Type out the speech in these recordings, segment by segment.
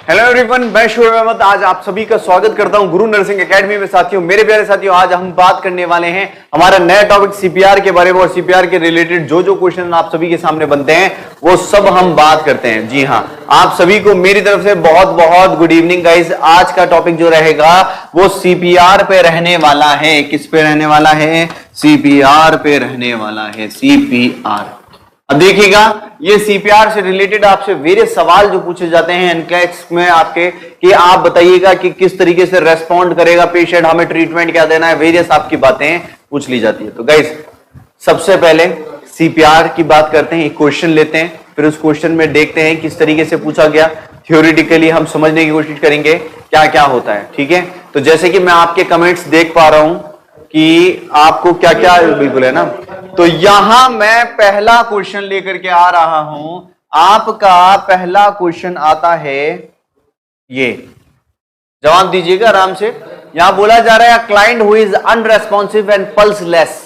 Hello everyone, मैं शुएब अहमद आज आप सभी का स्वागत करता हूं गुरु नर्सिंग एकेडमी में। साथियों, मेरे प्यारे साथियों, आज हम बात करने वाले हैं हमारा नया टॉपिक सीपीआर के बारे में और सीपीआर के रिलेटेड जो क्वेश्चन आप सभी के सामने बनते हैं वो सब हम बात करते हैं। जी हां, आप सभी को मेरी तरफ से बहुत बहुत गुड इवनिंग गाइस। आज का टॉपिक जो रहेगा वो सीपीआर पे रहने वाला है। किस पे रहने वाला है? सीपीआर पे रहने वाला है। सीपीआर। अब देखिएगा, ये सीपीआर से रिलेटेड आपसे वेरियस सवाल जो पूछे जाते हैं एनकेएस में आपके, कि आप बताइएगा कि किस तरीके से रेस्पॉन्ड करेगा पेशेंट, हमें ट्रीटमेंट क्या देना है, वेरियस आपकी बातें पूछ ली जाती है। तो गाइस, सबसे पहले सीपीआर की बात करते हैं, एक क्वेश्चन लेते हैं, फिर उस क्वेश्चन में देखते हैं किस तरीके से पूछा गया। थ्योरेटिकली हम समझने की कोशिश करेंगे क्या क्या होता है। ठीक है, तो जैसे कि मैं आपके कमेंट्स देख पा रहा हूं कि आपको क्या क्या बिल्कुल है ना, तो यहां मैं पहला क्वेश्चन लेकर के आ रहा हूं। आपका पहला क्वेश्चन आता है, ये जवाब दीजिएगा आराम से। यहां बोला जा रहा है client who is unresponsive and pulseless.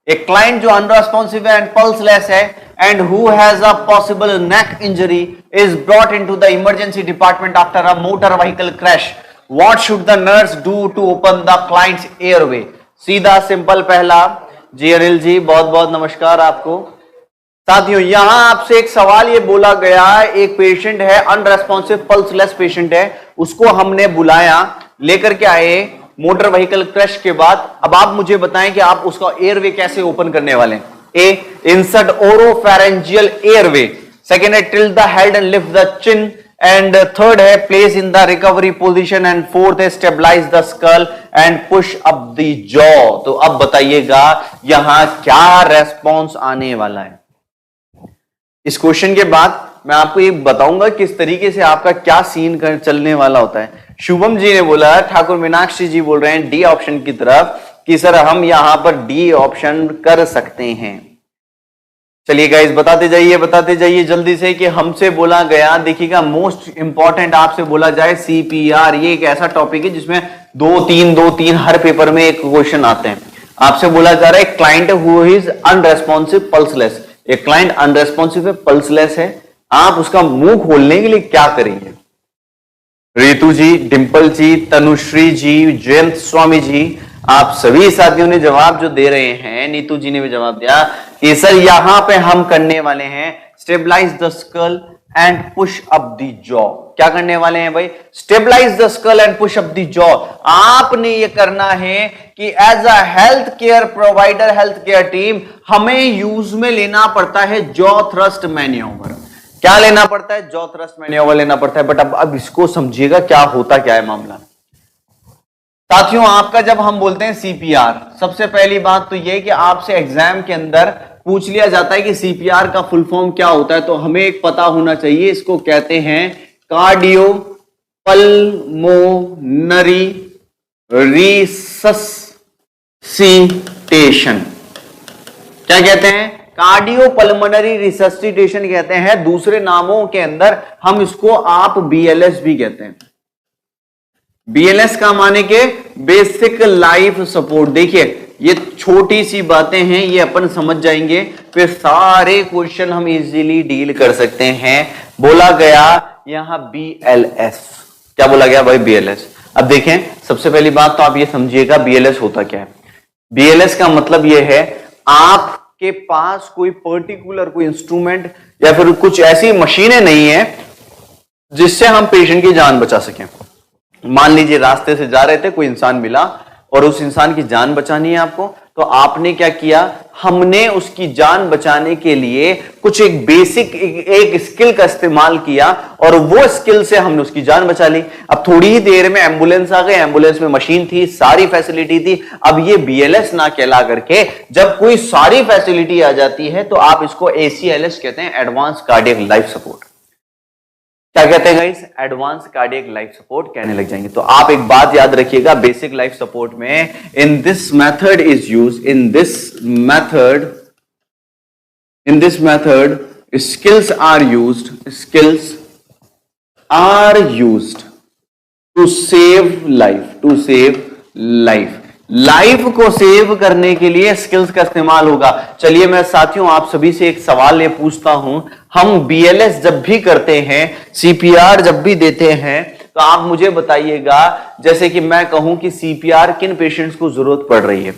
एक क्लाइंट जो अनरेस्पॉन्सिव है एंड पल्सलेस है and who has a possible neck injury is brought into the emergency department after a motor vehicle crash. What should the nurse do to open the client's airway? सीधा simple पहला। जी अनिल जी, बहुत बहुत नमस्कार आपको। साथियों, यहां आपसे एक सवाल ये बोला गया, एक पेशेंट है अनरेस्पॉन्सिव पल्सलेस पेशेंट है, उसको हमने बुलाया, लेकर के आए मोटर व्हीकल क्रैश के बाद। अब आप मुझे बताएं कि आप उसका एयरवे कैसे ओपन करने वाले हैं। A, insert oropharyngeal airway. Second है tilt the head and lift the chin. And third है place in the recovery position. And fourth है stabilise the skull and push up the jaw. तो अब बताइएगा यहां क्या रेस्पॉन्स आने वाला है। इस क्वेश्चन के बाद मैं आपको ये बताऊंगा किस तरीके से आपका क्या सीन चलने वाला होता है। शुभम जी ने बोला, ठाकुर मीनाक्षी जी बोल रहे हैं डी ऑप्शन की तरफ कि सर हम यहां पर डी ऑप्शन कर सकते हैं। चलिए गाइस, बताते जाइए जल्दी से कि हमसे बोला गया। देखिएगा, मोस्ट इंपॉर्टेंट आपसे बोला जाए सीपीआर, ये एक ऐसा टॉपिक है जिसमें दो तीन हर पेपर में एक क्वेश्चन आते हैं। आपसे बोला जा रहा है client who is unresponsive pulseless. एक क्लाइंट अनरेस्पॉन्सिव है, पल्सलेस है, आप उसका मुंह खोलने के लिए क्या करेंगे? रितु जी, डिंपल जी, तनुश्री जी, जयंत स्वामी जी, आप सभी साथियों ने जवाब जो दे रहे हैं, नीतू जी ने भी जवाब दिया कि सर यहां पे हम करने वाले हैं stabilise the skull and push up the jaw. क्या करने वाले हैं भाई? Stabilise the skull and push up the jaw. आपने ये करना है कि as a health care provider, health care team, हमें यूज में लेना पड़ता है जॉ थ्रस्ट मैन्योवर। क्या लेना पड़ता है? जॉ थ्रस्ट मैन्योवर लेना पड़ता है। बट अब इसको समझिएगा क्या होता क्या है मामला। साथियों, आपका जब हम बोलते हैं सीपीआर, सबसे पहली बात तो यह कि आपसे एग्जाम के अंदर पूछ लिया जाता है कि सीपीआर का फुल फॉर्म क्या होता है, तो हमें एक पता होना चाहिए। इसको कहते हैं कार्डियो पल्मोनरी रिससिटेशन। क्या कहते हैं? कार्डियो पल्मोनरी रिससिटेशन कहते हैं। दूसरे नामों के अंदर हम इसको आप बीएलएस भी कहते हैं। बीएलएस का माने के बेसिक लाइफ सपोर्ट। देखिए, ये छोटी सी बातें हैं, ये अपन समझ जाएंगे, फिर सारे क्वेश्चन हम इजीली डील कर सकते हैं। बोला गया यहां बीएलएस। क्या बोला गया भाई? बीएलएस। अब देखें, सबसे पहली बात तो आप ये समझिएगा बीएलएस होता क्या है। बीएलएस का मतलब ये है, आपके पास कोई पर्टिकुलर कोई इंस्ट्रूमेंट या फिर कुछ ऐसी मशीनें नहीं है जिससे हम पेशेंट की जान बचा सकें। मान लीजिए रास्ते से जा रहे थे, कोई इंसान मिला और उस इंसान की जान बचानी है आपको, तो आपने क्या किया? हमने उसकी जान बचाने के लिए कुछ एक बेसिक एक स्किल का इस्तेमाल किया और वो स्किल से हमने उसकी जान बचा ली। अब थोड़ी ही देर में एम्बुलेंस आ गई, एम्बुलेंस में मशीन थी, सारी फैसिलिटी थी। अब ये बीएलएस ना कहला करके जब कोई सारी फैसिलिटी आ जाती है तो आप इसको एसीएलएस कहते हैं, एडवांस कार्डियक लाइफ सपोर्ट। क्या कहते हैं guys? Advance cardiac life support कहने लग जाएंगे। तो आप एक बात याद रखिएगा, बेसिक लाइफ सपोर्ट में in this method is use, in this method skills are used to save life। Life को सेव करने के लिए स्किल्स का इस्तेमाल होगा। चलिए मैं साथियों आप सभी से एक सवाल ये पूछता हूं, हम बीएलएस जब भी करते हैं, सीपीआर जब भी देते हैं, तो आप मुझे बताइएगा, जैसे कि मैं कहूं कि सीपीआर किन पेशेंट्स को जरूरत पड़ रही है।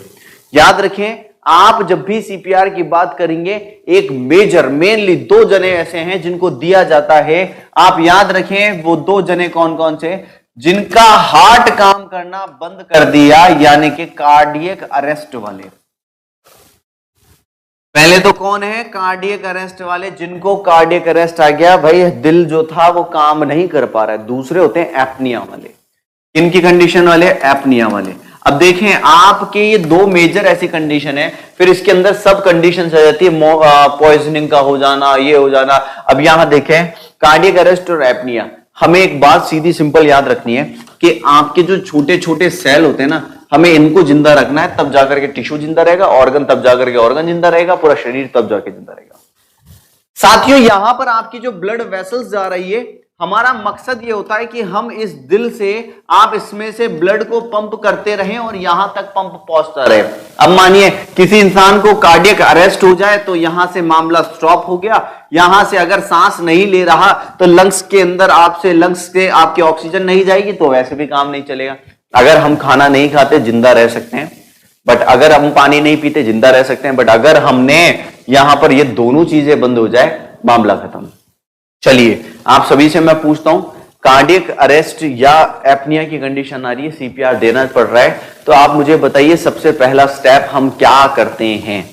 याद रखें, आप जब भी सीपीआर की बात करेंगे, एक मेनली 2 जने ऐसे हैं जिनको दिया जाता है। आप याद रखें वो 2 जने कौन कौन से, जिनका हार्ट काम करना बंद कर दिया, यानी कि कार्डियक अरेस्ट वाले। पहले तो कौन है, कार्डियक अरेस्ट वाले, जिनको कार्डियक अरेस्ट आ गया, भाई दिल जो था वो काम नहीं कर पा रहा है। दूसरे होते हैं एपनिया वाले। किनकी कंडीशन वाले, एपनिया वाले। अब देखें, आपके ये 2 मेजर ऐसी कंडीशन है, फिर इसके अंदर सब कंडीशन आ जाती है, पॉइजनिंग का हो जाना, ये हो जाना। अब यहां देखें, कार्डियक अरेस्ट और एपनिया, हमें एक बात सीधी सिंपल याद रखनी है कि आपके जो छोटे छोटे सेल होते हैं ना, हमें इनको जिंदा रखना है, तब जाकर के टिश्यू जिंदा रहेगा, ऑर्गन तब जाकर के ऑर्गन जिंदा रहेगा, पूरा शरीर तब जाके जिंदा रहेगा। साथियों, यहां पर आपकी जो ब्लड वेसल्स जा रही है, हमारा मकसद ये होता है कि हम इस दिल से, आप इसमें से ब्लड को पंप करते रहें और यहां तक पंप पहुंचता रहे। अब मानिए किसी इंसान को कार्डियक अरेस्ट हो जाए तो यहां से मामला स्टॉप हो गया। यहां से अगर सांस नहीं ले रहा तो लंग्स के अंदर लंग्स से आपकी ऑक्सीजन नहीं जाएगी, तो वैसे भी काम नहीं चलेगा। अगर हम खाना नहीं खाते जिंदा रह सकते हैं, बट अगर हम पानी नहीं पीते जिंदा रह सकते हैं, बट अगर हमने यहां पर ये दोनों चीजें बंद हो जाए, मामला खत्म। चलिए, आप सभी से मैं पूछता हूं, कार्डियक अरेस्ट या एपनिया की कंडीशन आ रही है, सीपीआर देना पड़ रहा है, तो आप मुझे बताइए सबसे पहला स्टेप हम क्या करते हैं।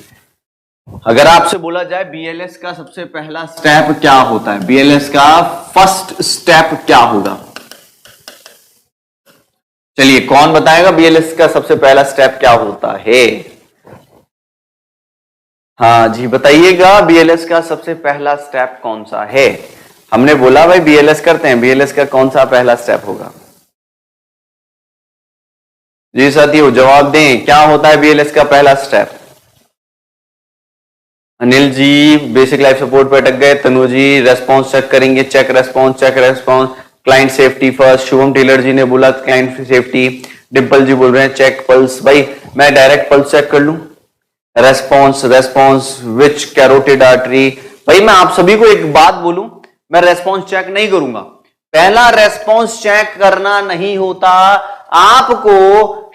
अगर आपसे बोला जाए बीएलएस का सबसे पहला स्टेप क्या होता है, बीएलएस का फर्स्ट स्टेप क्या होगा, चलिए कौन बताएगा बीएलएस का सबसे पहला स्टेप क्या होता है। हाँ जी, बताइएगा बीएलएस का सबसे पहला स्टेप कौन सा है। हमने बोला भाई बीएलएस करते हैं, बीएलएस का कौन सा पहला स्टेप होगा। जी साथियों जवाब दें, क्या होता है बीएलएस का पहला स्टेप। Anil ji basic life support पे अटक गए, तनु जी रेस्पॉन्स चेक करेंगे, check response, client safety first. Shubham Tailor ji ने बोला क्लाइंट सेफ्टी। डिम्पल जी बोल रहे हैं चेक पल्स। भाई मैं डायरेक्ट पल्स चेक कर लूं, रेस्पॉन्स विच कैरोटिड आर्टरी। भाई मैं आप सभी को एक बात बोलूं, मैं रेस्पॉन्स चेक नहीं करूंगा। पहला रेस्पॉन्स चेक करना नहीं होता, आपको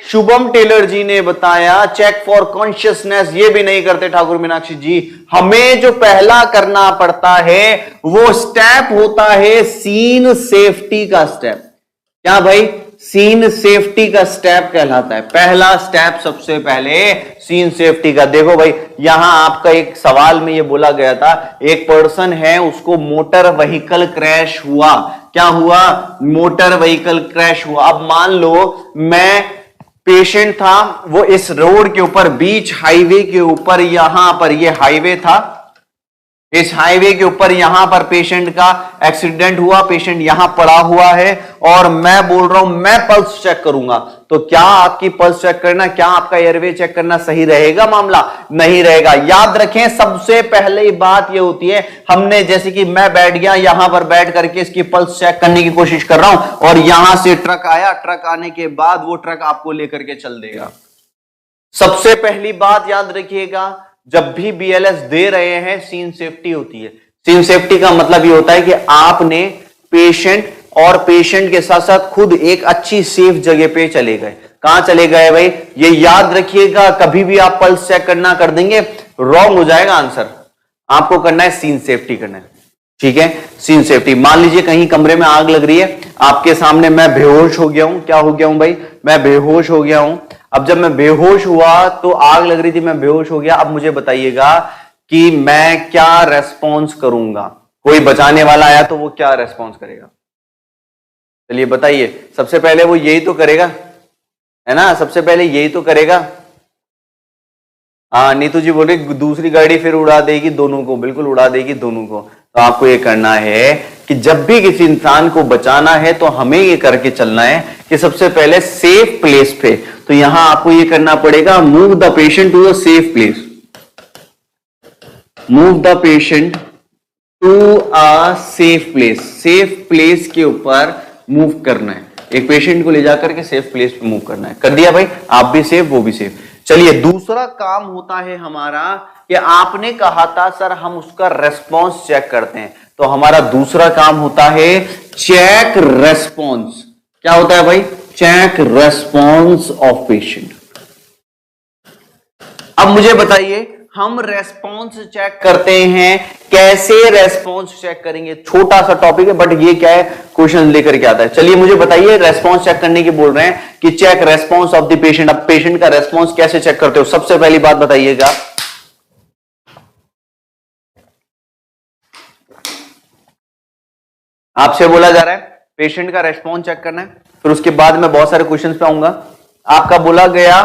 शुभम टेलर जी ने बताया चेक फॉर कॉन्शियसनेस, ये भी नहीं करते ठाकुर मीनाक्षी जी। हमें जो पहला करना पड़ता है वो स्टेप होता है सीन सेफ्टी का स्टेप। क्या भाई, सीन सेफ्टी का स्टेप कहलाता है। पहला स्टेप सबसे पहले सीन सेफ्टी का। देखो भाई, यहां आपका एक सवाल में ये बोला गया था, एक पर्सन है उसको मोटर व्हीकल क्रैश हुआ। क्या हुआ, मोटर व्हीकल क्रैश हुआ। अब मान लो मैं पेशेंट था, वो इस रोड के ऊपर, बीच हाईवे के ऊपर, यहां पर ये हाईवे था, इस हाईवे के ऊपर यहां पर पेशेंट का एक्सीडेंट हुआ, पेशेंट यहां पड़ा हुआ है और मैं बोल रहा हूं मैं पल्स चेक करूंगा। तो क्या आपकी पल्स चेक करना, क्या आपका एयरवे चेक करना सही रहेगा, मामला नहीं रहेगा। याद रखें, सबसे पहले बात यह होती है, हमने जैसे कि मैं बैठ गया यहां पर, बैठ करके इसकी पल्स चेक करने की कोशिश कर रहा हूं और यहां से ट्रक आया, ट्रक आने के बाद वो ट्रक आपको लेकर के चल देगा। सबसे पहली बात याद रखिएगा, जब भी बीएलएस दे रहे हैं सीन सेफ्टी होती है। सीन सेफ्टी का मतलब ये होता है कि आपने पेशेंट और पेशेंट के साथ साथ खुद एक अच्छी सेफ जगह पे चले गए। कहां चले गए भाई, ये याद रखिएगा। कभी भी आप पल्स चेक करना कर देंगे, रॉन्ग हो जाएगा आंसर। आपको करना है सीन सेफ्टी करना है, ठीक है। सीन सेफ्टी, मान लीजिए कहीं कमरे में आग लग रही है, आपके सामने मैं बेहोश हो गया हूं। क्या हो गया हूं भाई, मैं बेहोश हो गया हूं। अब जब मैं बेहोश हुआ तो आग लग रही थी, मैं बेहोश हो गया। अब मुझे बताइएगा कि मैं क्या रेस्पॉन्स करूंगा। कोई बचाने वाला आया तो वो क्या रेस्पॉन्स करेगा, चलिए बताइए। सबसे पहले वो यही तो करेगा, है ना, सबसे पहले यही तो करेगा। हाँ, नीतू जी बोल रही दूसरी गाड़ी फिर उड़ा देगी दोनों को, बिल्कुल उड़ा देगी दोनों को। तो आपको ये करना है कि जब भी किसी इंसान को बचाना है तो हमें ये करके चलना है कि सबसे पहले सेफ प्लेस पे, तो यहां आपको ये करना पड़ेगा, move the patient to a safe place, move the patient to a safe place. Safe place के ऊपर मूव करना है, एक पेशेंट को ले जाकर के सेफ प्लेस पे मूव करना है। कर दिया भाई, आप भी सेफ वो भी सेफ। चलिए, दूसरा काम होता है हमारा कि आपने कहा था सर हम उसका रेस्पॉन्स चेक करते हैं, तो हमारा दूसरा काम होता है चेक रेस्पॉन्स। क्या होता है भाई? Check response of patient. अब मुझे बताइए, हम रेस्पॉन्स चेक करते हैं, कैसे रेस्पॉन्स चेक करेंगे? छोटा सा टॉपिक है बट ये क्या है, क्वेश्चन लेकर के आता है। चलिए मुझे बताइए, रेस्पॉन्स चेक करने की बोल रहे हैं कि check response of the patient. अब पेशेंट का रेस्पॉन्स कैसे चेक करते हो? सबसे पहली बात बताइएगा, आपसे बोला जा रहा है पेशेंट का रेस्पॉन्स चेक करना है, फिर उसके बाद मैं बहुत सारे क्वेश्चंस पे आऊंगा। आपका बोला गया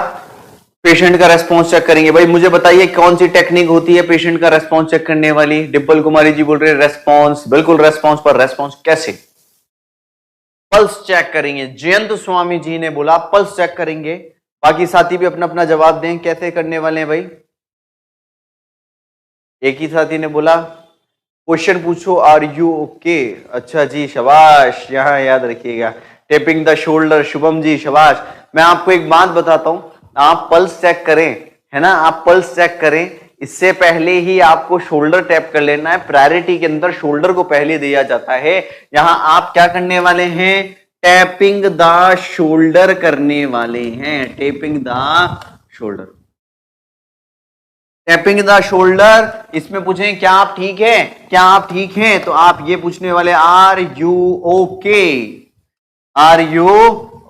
पेशेंट का रेस्पॉन्स चेक करेंगे। भाई मुझे बताइए कौन सी टेक्निक होती है पेशेंट का रेस्पॉन्स चेक करने वाली? डिंपल कुमारी जी बोल रहे हैं रेस्पॉन्स, बिल्कुल रेस्पॉन्स पर रेस्पॉन्स कैसे? पल्स चेक करेंगे। जयंत स्वामी जी ने बोला पल्स चेक करेंगे। बाकी साथी भी अपना अपना जवाब दें, कैसे करने वाले हैं भाई? एक ही साथी ने बोला क्वेश्चन पूछो, आर यू ओके? अच्छा जी, शाबाश, यहां याद रखिएगा। Tapping the shoulder, Shubham ji शाबाश। मैं आपको एक बात बताता हूं, आप पल्स चेक करें, है ना, आप पल्स चेक करें, इससे पहले ही आपको शोल्डर टैप कर लेना है। प्रायोरिटी के अंदर शोल्डर को पहले दिया जाता है। यहां आप क्या करने वाले हैं? टैपिंग द शोल्डर करने वाले हैं। Tapping the shoulder, tapping the shoulder. इसमें पूछें क्या आप ठीक है, क्या आप ठीक हैं, तो आप ये पूछने वाले are you okay, are you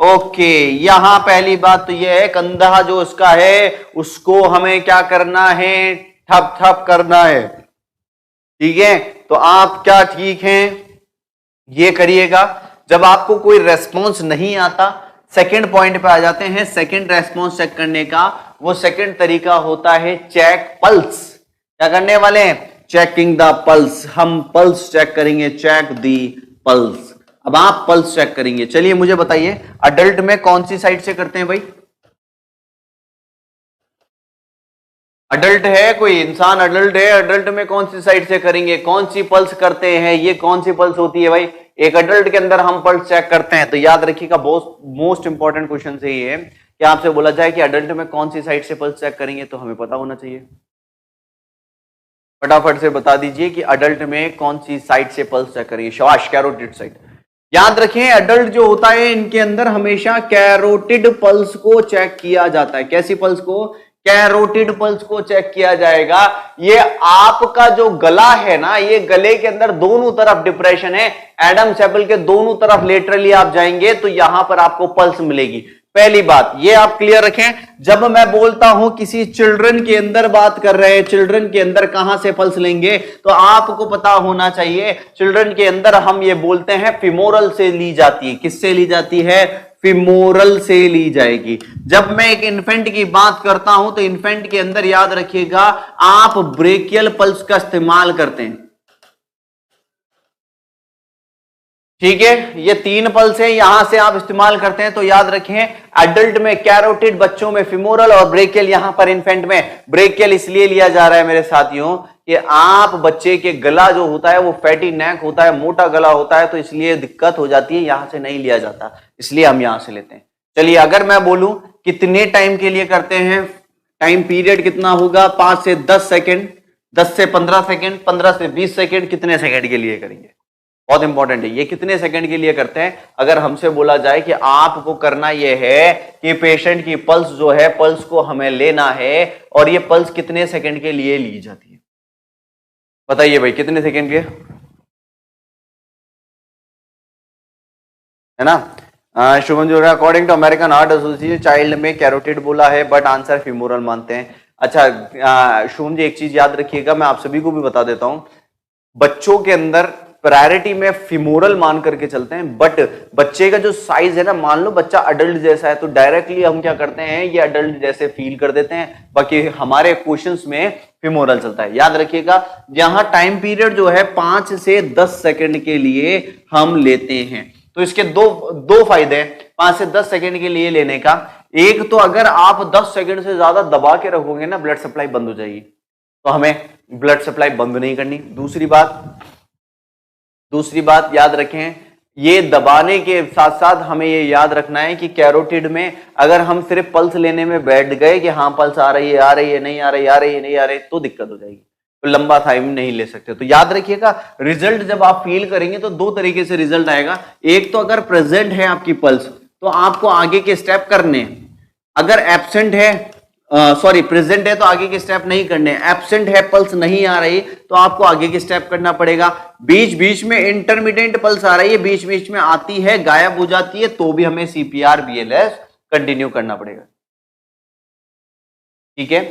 okay. यहां पहली बात तो यह है, कंधा जो उसका है उसको हमें क्या करना है? ठप ठप करना है। ठीक है, तो आप क्या ठीक हैं ये करिएगा। जब आपको कोई रेस्पॉन्स नहीं आता, सेकंड पॉइंट पे आ जाते हैं। सेकंड रेस्पॉन्स चेक करने का वो सेकंड तरीका होता है चेक पल्स। क्या करने वाले हैं? Checking the pulse. हम पल्स चेक करेंगे, चेक दी पल्स। अब आप पल्स चेक करेंगे। चलिए मुझे बताइए, अडल्ट में कौन सी साइड से करते हैं भाई? अडल्ट है, कोई इंसान अडल्ट है, अडल्ट में कौन सी साइड से करेंगे? कौन सी पल्स करते हैं? ये कौन सी पल्स होती है भाई? एक अडल्ट के अंदर हम पल्स चेक करते हैं। तो याद रखिएगा, बहुत मोस्ट इंपॉर्टेंट क्वेश्चन से ये है कि आपसे बोला जाए कि अडल्ट में कौन सी साइड से पल्स चेक करेंगे, तो हमें पता होना चाहिए। फटाफट से बता दीजिए कि अडल्ट में कौन सी साइड से पल्स चेक करेंगे। शाबाश, कैरोटिड साइड। याद रखें, अडल्ट जो होता है इनके अंदर हमेशा कैरोटिड पल्स को चेक किया जाता है। कैसी पल्स को? कैरोटिड पल्स को चेक किया जाएगा। ये आपका जो गला है ना, ये गले के अंदर दोनों तरफ डिप्रेशन है। एडम्स एप्पल के दोनों तरफ लेटरली आप जाएंगे तो यहां पर आपको पल्स मिलेगी। पहली बात ये आप क्लियर रखें। जब मैं बोलता हूं किसी चिल्ड्रन के अंदर बात कर रहे हैं, चिल्ड्रन के अंदर कहां से पल्स लेंगे, तो आपको पता होना चाहिए चिल्ड्रन के अंदर हम ये बोलते हैं फिमोरल से ली जाती है। किससे ली जाती है? फिमोरल से ली जाएगी। जब मैं एक इन्फेंट की बात करता हूं तो इन्फेंट के अंदर याद रखिएगा आप ब्रेकियल पल्स का इस्तेमाल करते हैं। ठीक है, ये तीन पल्स है, यहां से आप इस्तेमाल करते हैं। तो याद रखें, एडल्ट में कैरोटिड, बच्चों में फिमोरल और ब्रेकियल। यहां पर इन्फेंट में ब्रेकियल इसलिए लिया जा रहा है मेरे साथियों कि आप बच्चे के गला जो होता है वो फैटी नेक होता है, मोटा गला होता है, तो इसलिए दिक्कत हो जाती है, यहां से नहीं लिया जाता, इसलिए हम यहां से लेते हैं। चलिए, अगर मैं बोलूं कितने टाइम के लिए करते हैं, टाइम पीरियड कितना होगा? 5 से 10 सेकेंड, 10 से 15 सेकेंड, 15 से 20 सेकेंड, कितने सेकेंड के लिए करेंगे? बहुत इंपॉर्टेंट है ये, कितने सेकंड के लिए करते हैं। अगर हमसे बोला जाए कि आपको करना यह है कि पेशेंट की पल्स जो है, पल्स को हमें लेना है और ये पल्स कितने सेकंड के लिए ली जाती है, बताइए भाई, कितने सेकंड के, है ना? शुभम जो according to American heart association child में कैरोटिड बोला है बट आंसर फिमोरल मानते हैं। अच्छा शुभम जी, एक चीज याद रखिएगा, मैं आप सभी को भी बता देता हूं, बच्चों के अंदर प्रायोरिटी में फिमोरल मान करके चलते हैं, बट बच्चे का जो साइज है ना, मान लो बच्चा अडल्ट जैसा है तो डायरेक्टली हम क्या करते हैं, ये अडल्ट जैसे फील कर देते हैं, बाकी हमारे क्वेश्चंस में फिमोरल चलता है। याद रखिएगा, यहां टाइम पीरियड जो है 5 से 10 सेकंड के लिए हम लेते हैं। तो इसके दो फायदे हैं 5 से 10 सेकंड के लिए लेने का। एक तो अगर आप 10 सेकंड से ज्यादा दबा के रखोगे ना, ब्लड सप्लाई बंद हो जाएगी, तो हमें ब्लड सप्लाई बंद नहीं करनी। दूसरी बात याद रखें, ये दबाने के साथ साथ हमें ये याद रखना है कि कैरोटिड में अगर हम सिर्फ पल्स लेने में बैठ गए कि हाँ पल्स आ रही है, आ रही है, नहीं आ रही, आ रही है, नहीं आ रही, तो दिक्कत हो जाएगी, तो लंबा टाइम नहीं ले सकते। तो याद रखिएगा, रिजल्ट जब आप फील करेंगे तो दो तरीके से रिजल्ट आएगा। एक तो अगर प्रेजेंट है आपकी पल्स तो आपको आगे के स्टेप करने, अगर एब्सेंट है प्रेजेंट है तो आगे के स्टेप नहीं करने, एब्सेंट है पल्स नहीं आ रही तो आपको आगे के स्टेप करना पड़ेगा। बीच बीच में इंटरमीडिएट पल्स आ रही है, बीच बीच में आती है, गायब हो जाती है, तो भी हमें सीपीआर बीएलएस कंटिन्यू करना पड़ेगा। ठीक है,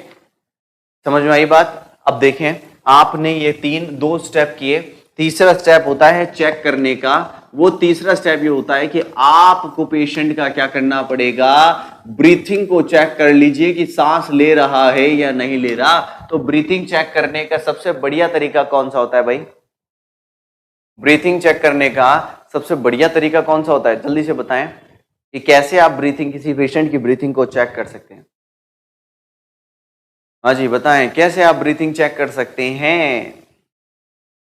समझ में आई बात? अब देखें, आपने ये दो स्टेप किए, तीसरा स्टेप होता है चेक करने का। वो तीसरा स्टेप ये होता है कि आपको पेशेंट का क्या करना पड़ेगा, ब्रीथिंग को चेक कर लीजिए कि सांस ले रहा है या नहीं ले रहा। तो ब्रीथिंग चेक करने का सबसे बढ़िया तरीका कौन सा होता है भाई? ब्रीथिंग चेक करने का सबसे बढ़िया तरीका कौन सा होता है? जल्दी से बताएं कि कैसे आप ब्रीथिंग, किसी पेशेंट की ब्रीथिंग को चेक कर सकते हैं। हाँ जी बताएं, कैसे आप ब्रीथिंग चेक कर सकते हैं?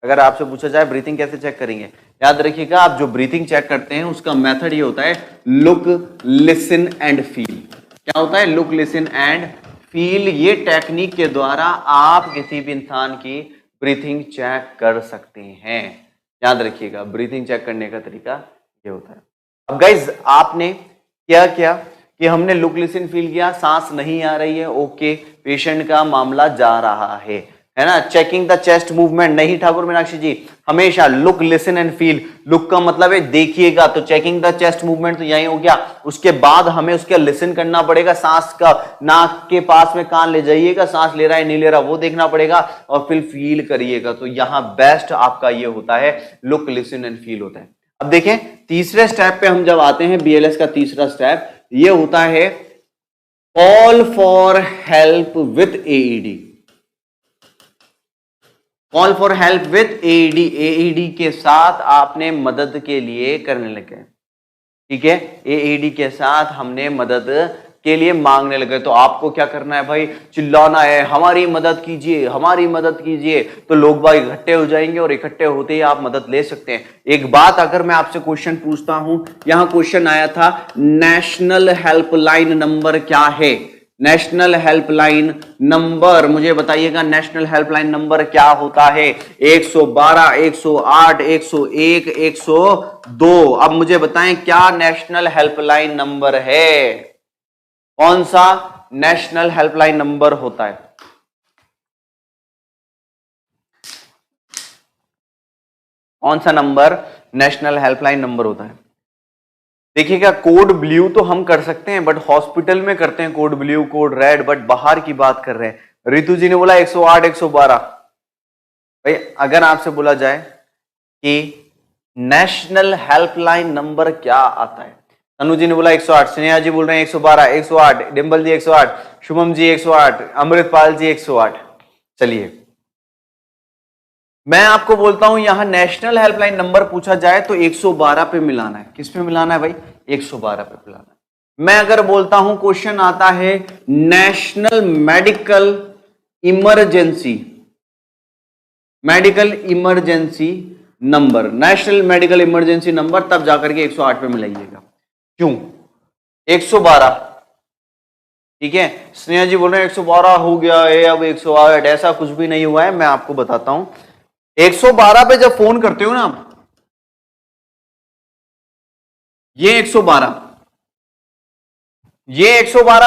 अगर आपसे पूछा जाए ब्रीथिंग कैसे चेक करेंगे, याद रखिएगा, आप जो ब्रीथिंग चेक करते हैं उसका मेथड ये होता है लुक, लिसन एंड फील। क्या होता है? Look, listen and feel. ये टेक्निक के द्वारा आप किसी भी इंसान की ब्रीथिंग चेक कर सकते हैं। याद रखिएगा, ब्रीथिंग चेक करने का तरीका ये होता है। अब गाइज आपने क्या किया कि हमने लुक, लिसन, फील किया, सांस नहीं आ रही है, ओके, पेशेंट का मामला जा रहा है ना। चेकिंग द चेस्ट मूवमेंट, नहीं ठाकुर मीनाक्षी जी, हमेशा look, listen and feel. Look का मतलब है देखिएगा, तो चेकिंग द चेस्ट मूवमेंट तो यही हो गया। उसके बाद हमें उसका लिसन करना पड़ेगा, सांस का नाक के पास में कान ले जाइएगा, सांस ले रहा है नहीं ले रहा वो देखना पड़ेगा, और फिर फील करिएगा। तो यहां बेस्ट आपका ये होता है लुक, लिसन एंड फील होता है। अब देखें तीसरे स्टेप पे हम जब आते हैं, बीएलएस का तीसरा स्टेप ये होता है call for help with AED. Call for help with AED, AED के साथ आपने मदद के लिए करने लगे। ठीक है, एईडी के साथ हमने मदद के लिए मांगने लगे। तो आपको क्या करना है भाई? चिल्लाना है, हमारी मदद कीजिए, हमारी मदद कीजिए। तो लोग भाई इकट्ठे हो जाएंगे और इकट्ठे होते ही आप मदद ले सकते हैं। एक बात अगर मैं आपसे क्वेश्चन पूछता हूं, यहां क्वेश्चन आया था नेशनल हेल्पलाइन नंबर क्या है? नेशनल हेल्पलाइन नंबर मुझे बताइएगा, नेशनल हेल्पलाइन नंबर क्या होता है? 112, 108, 101, 102। अब मुझे बताएं क्या नेशनल हेल्पलाइन नंबर है? कौन सा नेशनल हेल्पलाइन नंबर होता है? कौन सा नंबर नेशनल हेल्पलाइन नंबर होता है? देखिएगा, कोड ब्लू तो हम कर सकते हैं, बट हॉस्पिटल में करते हैं code blue, code red, but बाहर की बात कर रहे हैं। रितु जी ने बोला 108, 112। भाई अगर आपसे बोला जाए कि नेशनल हेल्पलाइन नंबर क्या आता है? तनु जी ने बोला 108, स्नेहा जी बोल रहे हैं 112, 108, डिंबल जी 108, शुभम जी 108, अमृतपाल जी 108। चलिए मैं आपको बोलता हूं, यहां नेशनल हेल्पलाइन नंबर पूछा जाए तो 112 पे मिलाना है। किस पे मिलाना है भाई? 112 पे मिलाना है। मैं अगर बोलता हूं क्वेश्चन आता है national medical emergency, medical emergency number, national medical emergency number, तब जाकर के 108 पे मिलाइएगा। क्यों 112? ठीक है, स्नेहा जी बोल रहे हैं 112 हो गया है, अब 108। ऐसा कुछ भी नहीं हुआ है, मैं आपको बताता हूं। 112 पे जब फोन करते हो ना, ये 112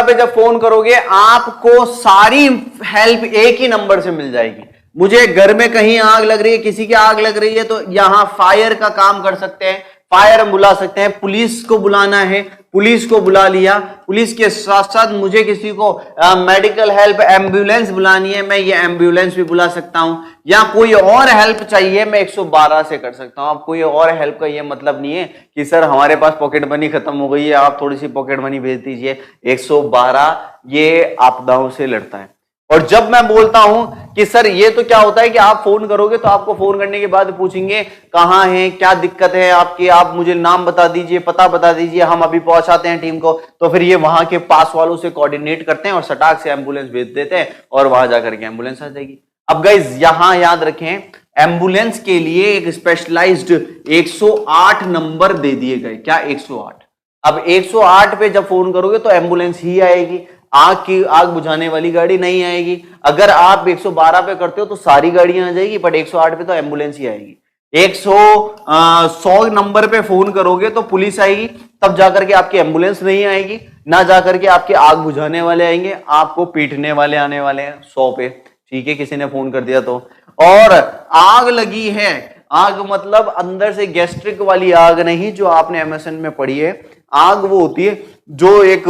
पे जब फोन करोगे आपको सारी हेल्प एक ही नंबर से मिल जाएगी। मुझे घर में कहीं आग लग रही है, किसी की आग लग रही है, तो यहां फायर का काम कर सकते हैं, फायर बुला सकते हैं। पुलिस को बुलाना है, पुलिस को बुला लिया। पुलिस के साथ साथ मुझे किसी को मेडिकल हेल्प, एम्बुलेंस बुलानी है, मैं ये एम्बुलेंस भी बुला सकता हूं। या कोई और हेल्प चाहिए, मैं 112 से कर सकता हूं। अब कोई और हेल्प का ये मतलब नहीं है कि सर हमारे पास पॉकेट मनी खत्म हो गई है, आप थोड़ी सी पॉकेट मनी भेज दीजिए। 112 ये आपदाओं से लड़ता है। और जब मैं बोलता हूं कि सर ये तो क्या होता है कि आप फोन करोगे तो आपको फोन करने के बाद पूछेंगे कहां है, क्या दिक्कत है आपकी, आप मुझे नाम बता दीजिए, पता बता दीजिए, हम अभी पहुंचाते हैं टीम को। तो फिर ये वहां के पास वालों से कोऑर्डिनेट करते हैं और सटाक से एम्बुलेंस भेज देते हैं और वहां जाकर के एम्बुलेंस आ जाएगी। अब गाइस यहां याद रखें, एम्बुलेंस के लिए एक स्पेशलाइज्ड 108 नंबर दे दिए गए। क्या 108? अब 108 पे जब फोन करोगे तो एम्बुलेंस ही आएगी, आग बुझाने वाली गाड़ी नहीं आएगी। अगर आप 112 पे करते हो तो सारी गाड़ियां आ जाएगी, बट 108 पे तो एम्बुलेंस ही आएगी। 100 नंबर पे फोन करोगे तो पुलिस आएगी, तब जाकर के आपकी एम्बुलेंस नहीं आएगी, ना जाकर के आपके आग बुझाने वाले आएंगे, आपको पीटने वाले आने वाले हैं 100 पे। ठीक है, किसी ने फोन कर दिया तो। और आग लगी है, आग मतलब अंदर से गैस्ट्रिक वाली आग नहीं जो आपने एमएसएन में पढ़ी है। आग वो होती है जो एक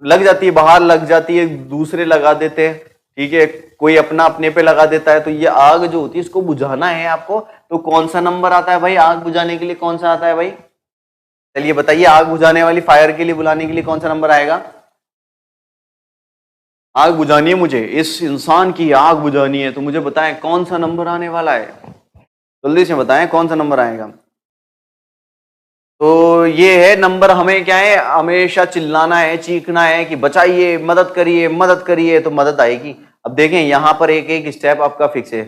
लग जाती है, बाहर लग जाती है, दूसरे लगा देते हैं। ठीक है, कोई अपना अपने पे लगा देता है। तो ये आग जो होती है इसको बुझाना है आपको, तो कौन सा नंबर आता है भाई आग बुझाने के लिए? कौन सा आता है भाई? चलिए बताइए, आग बुझाने वाली फायर के लिए बुलाने के लिए कौन सा नंबर आएगा? आग बुझानी है मुझे, इस इंसान की आग बुझानी है, तो मुझे बताएं कौन सा नंबर आने वाला है? जल्दी से बताएं कौन सा नंबर आएगा। तो ये है नंबर। हमें क्या है, हमेशा चिल्लाना है, चीखना है कि बचाइए, मदद करिए, मदद करिए, तो मदद आएगी। अब देखें यहां पर एक एक स्टेप आपका फिक्स है।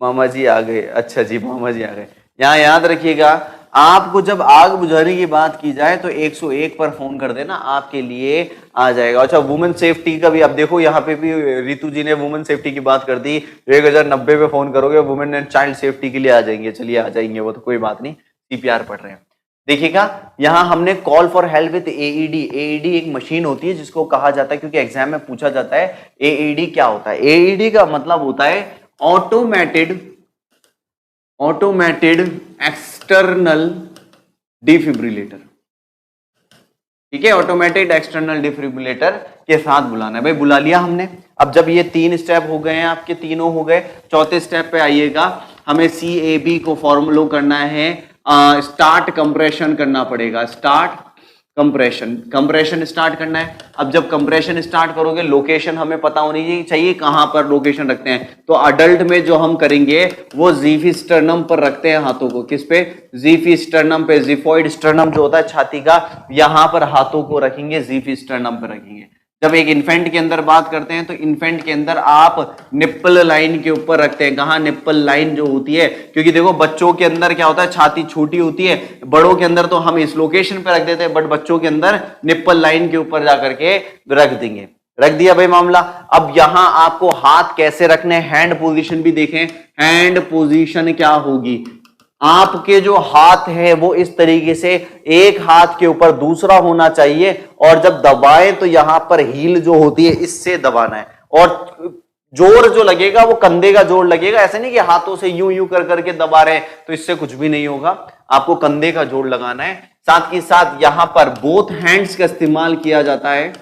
मामा जी आ गए, अच्छा जी मामा जी आ गए। यहां याद रखिएगा, आपको जब आग बुझाने की बात की जाए तो 101 पर फोन कर देना, आपके लिए आ जाएगा। अच्छा, वुमेन सेफ्टी का भी आप देखो, यहाँ पे भी रितु जी ने वुमेन सेफ्टी की बात कर दी। 1090 पे फोन करोगे, वुमेन एंड चाइल्ड सेफ्टी के लिए आ जाएंगे। चलिए आ जाएंगे, वो तो कोई बात नहीं, सीपीआर पढ़ रहे हैं। देखिएगा, यहां हमने call for help with AED. AED एक मशीन होती है जिसको कहा जाता है, क्योंकि एग्जाम में पूछा जाता है एईडी क्या होता है। एईडी का मतलब होता है ऑटोमेटेड एक्सटर्नल डिफिब्रिलेटर। ठीक है, ऑटोमेटेड एक्सटर्नल डिफिब्रिलेटर के साथ बुलाना है। भाई बुला लिया हमने। अब जब ये 3 स्टेप हो गए हैं, आपके तीनों हो गए, चौथे स्टेप पे आइएगा। हमें CAB को फॉर्मूलो करना है, स्टार्ट कंप्रेशन करना पड़ेगा। स्टार्ट कंप्रेशन स्टार्ट करना है। अब जब कंप्रेशन स्टार्ट करोगे, लोकेशन हमें पता होनी चाहिए कहां पर लोकेशन रखते हैं। तो अडल्ट में जो हम करेंगे वो ज़ीफी स्टर्नम पर रखते हैं हाथों को। किस पे? ज़ीफी स्टर्नम पे। ज़िफॉइड स्टर्नम जो होता है छाती का, यहां पर हाथों को रखेंगे, ज़ीफी स्टर्नम पर रखेंगे। जब एक इन्फेंट के अंदर बात करते हैं तो इन्फेंट के अंदर आप निप्पल लाइन के ऊपर रखते हैं। कहां? निप्पल लाइन जो होती है, क्योंकि देखो बच्चों के अंदर क्या होता है, छाती छोटी होती है, बड़ों के अंदर तो हम इस लोकेशन पे रख देते हैं, बट बच्चों के अंदर निप्पल लाइन के ऊपर जाकर के रख देंगे। रख दिया भाई मामला। अब यहां आपको हाथ कैसे रखने, हैंड पोजीशन भी देखें। हैंड पोजीशन क्या होगी? आपके जो हाथ है वो इस तरीके से, एक हाथ के ऊपर दूसरा होना चाहिए, और जब दबाएं तो यहां पर हील जो होती है इससे दबाना है, और जोर जो लगेगा वो कंधे का जोर लगेगा। ऐसे नहीं कि हाथों से यूं यूं कर करके दबा रहे हैं, तो इससे कुछ भी नहीं होगा, आपको कंधे का जोर लगाना है। साथ ही साथ यहां पर बोथ हैंड्स का इस्तेमाल किया जाता है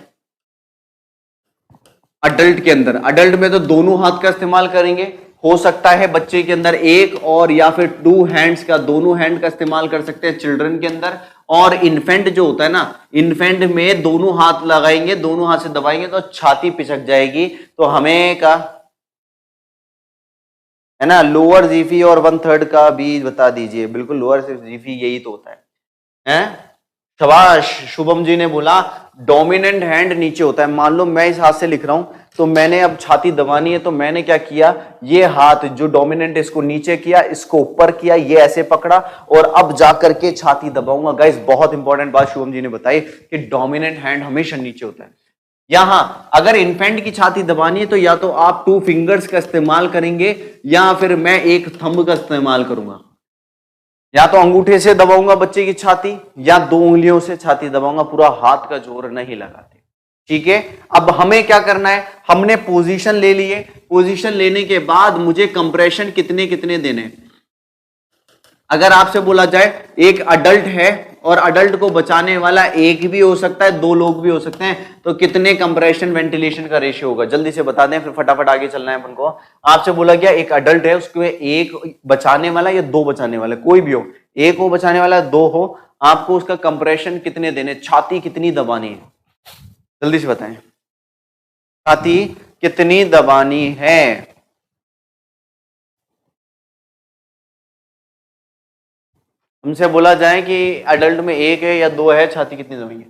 अडल्ट के अंदर। अडल्ट में तो दोनों हाथ का इस्तेमाल करेंगे, हो सकता है बच्चे के अंदर एक और या फिर 2 हैंड्स का, दोनों हैंड का इस्तेमाल कर सकते हैं चिल्ड्रन के अंदर। और इन्फेंट जो होता है ना, इन्फेंट में दोनों हाथ लगाएंगे, दोनों हाथ से दबाएंगे तो छाती पिचक जाएगी। तो हमें का है ना, लोअर जीफी और 1/3 का भी बता दीजिए। बिल्कुल, लोअर जीफी यही तो होता है? शाबाश, शुभम जी ने बोला डोमिनेंट हैंड नीचे होता है। मान लो मैं इस हाथ से लिख रहा हूं, तो मैंने अब छाती दबानी है, तो मैंने क्या किया, ये हाथ जो डोमिनेंट इसको नीचे किया, इसको ऊपर किया, ये ऐसे पकड़ा, और अब जाकर के छाती दबाऊंगा। गाइस बहुत इंपॉर्टेंट बात शुभम जी ने बताई कि डोमिनेंट हैंड हमेशा नीचे होता है। यहां अगर इन्फेंट की छाती दबानी है तो या तो आप 2 फिंगर्स का इस्तेमाल करेंगे, या फिर मैं एक थंब का इस्तेमाल करूंगा। या तो अंगूठे से दबाऊंगा बच्चे की छाती, या 2 उंगलियों से छाती दबाऊंगा, पूरा हाथ का जोर नहीं लगाते। ठीक है, अब हमें क्या करना है, हमने पोजीशन ले लिए। पोजीशन लेने के बाद मुझे कंप्रेशन कितने कितने देने। अगर आपसे बोला जाए एक अडल्ट है और अडल्ट को बचाने वाला एक भी हो सकता है, 2 लोग भी हो सकते हैं, तो कितने कंप्रेशन वेंटिलेशन का रेशियो होगा? जल्दी से बता दें, फिर फटाफट आगे चलना है अपन को। आपसे बोला गया एक अडल्ट है, उसके एक बचाने वाला या 2 बचाने वाला, कोई भी हो, एक हो बचाने वाला, 2 हो, आपको उसका कंप्रेशन कितने देने, छाती कितनी दबानी है? जल्दी से बताएं, छाती कितनी दबानी है? हमसे बोला जाए कि अडल्ट में 1 है या 2 है, छाती कितनी दबाएंगे?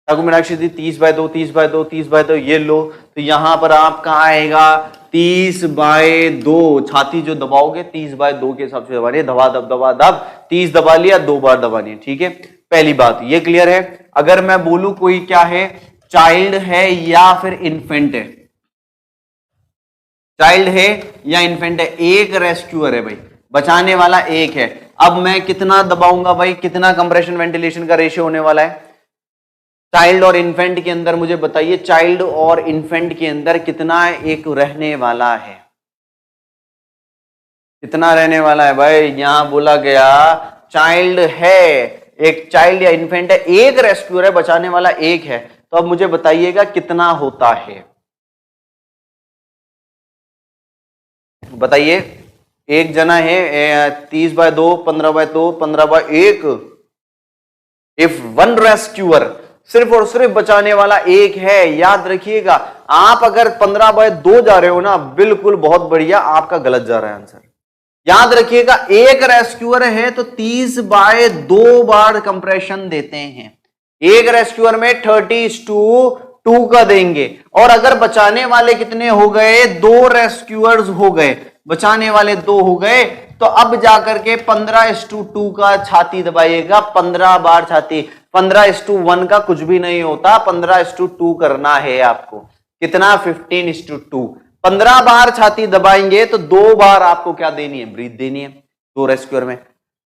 ठाकुर मीनाक्षी जी 30/2 30/2 30/2 ये लो, तो यहां पर आप कहां आएगा, 30/2, छाती जो दबाओगे 30/2 के हिसाब से दबानी है, दबा दब 30 दबा लिया, 2 बार दबानी है, ठीक है। पहली बात ये क्लियर है। अगर मैं बोलूं कोई क्या है, चाइल्ड है या फिर इन्फेंट है, चाइल्ड है या इन्फेंट है, एक रेस्क्यूअर है भाई, बचाने वाला एक है। अब मैं कितना दबाऊंगा भाई, कितना कंप्रेशन वेंटिलेशन का रेशियो होने वाला है चाइल्ड और इन्फेंट के अंदर, मुझे बताइए चाइल्ड और इन्फेंट के अंदर कितना एक रहने वाला है, कितना रहने वाला है भाई। यहां बोला गया चाइल्ड है, एक चाइल्ड या इन्फेंट है, एक रेस्क्यूअर है, बचाने वाला एक है। तो अब मुझे बताइएगा कितना होता है, बताइए। एक जना है 30/2, 15/2, 15/1। इफ वन रेस्क्यूअर, सिर्फ और सिर्फ बचाने वाला एक है, याद रखिएगा। आप अगर 15/2 जा रहे हो ना, बिल्कुल बहुत बढ़िया, आपका गलत जा रहा है आंसर। याद रखिएगा एक रेस्क्यूअर है तो 30/2 बार कंप्रेशन देते हैं। एक रेस्क्यूअर में 30:2 का देंगे। और अगर बचाने वाले कितने हो गए, 2 रेस्क्यूअर्स हो गए, बचाने वाले 2 हो गए, तो अब जाकर के 15:2 का छाती दबाइएगा, 15 बार छाती। 15:1 का कुछ भी नहीं होता, 15:2 करना है आपको। कितना, 15:2। 15 बार छाती दबाएंगे तो 2 बार आपको क्या देनी है, ब्रीथ देनी है 2 रेस्क्यूअर में।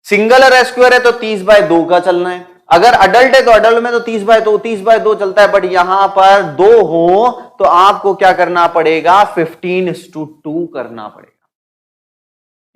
सिंगल रेस्क्यूअर है तो 30/2 का चलना है। अगर अडल्ट है तो अडल्ट में तो 30/2 चलता है, बट यहां पर 2 हो तो आपको क्या करना पड़ेगा, 15:2 करना पड़ेगा।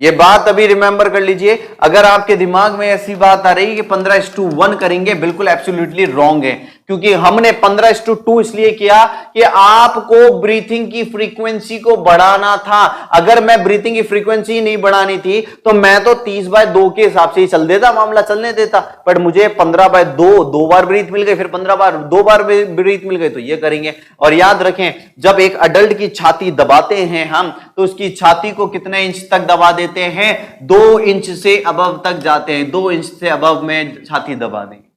ये बात अभी रिमेंबर कर लीजिए। अगर आपके दिमाग में ऐसी बात आ रही है कि 15:1 करेंगे, बिल्कुल एब्सोल्युटली रॉन्ग है, क्योंकि हमने 15:2 इसलिए किया कि आपको ब्रीथिंग की फ्रीक्वेंसी को बढ़ाना था। अगर मैं ब्रीथिंग की फ्रीक्वेंसी नहीं बढ़ानी थी तो मैं तो 30/2 के हिसाब से ही चल देता, मामला चलने देता, बट मुझे 15/2 2 बार ब्रीथ मिल गई, फिर 15 बार 2 बार ब्रीथ मिल गई, तो ये करेंगे। और याद रखें, जब एक अडल्ट की छाती दबाते हैं हम, तो उसकी छाती को कितने इंच तक दबा देते हैं, 2 इंच से अबव तक जाते हैं। 2 इंच से अबव में छाती दबा देंगे।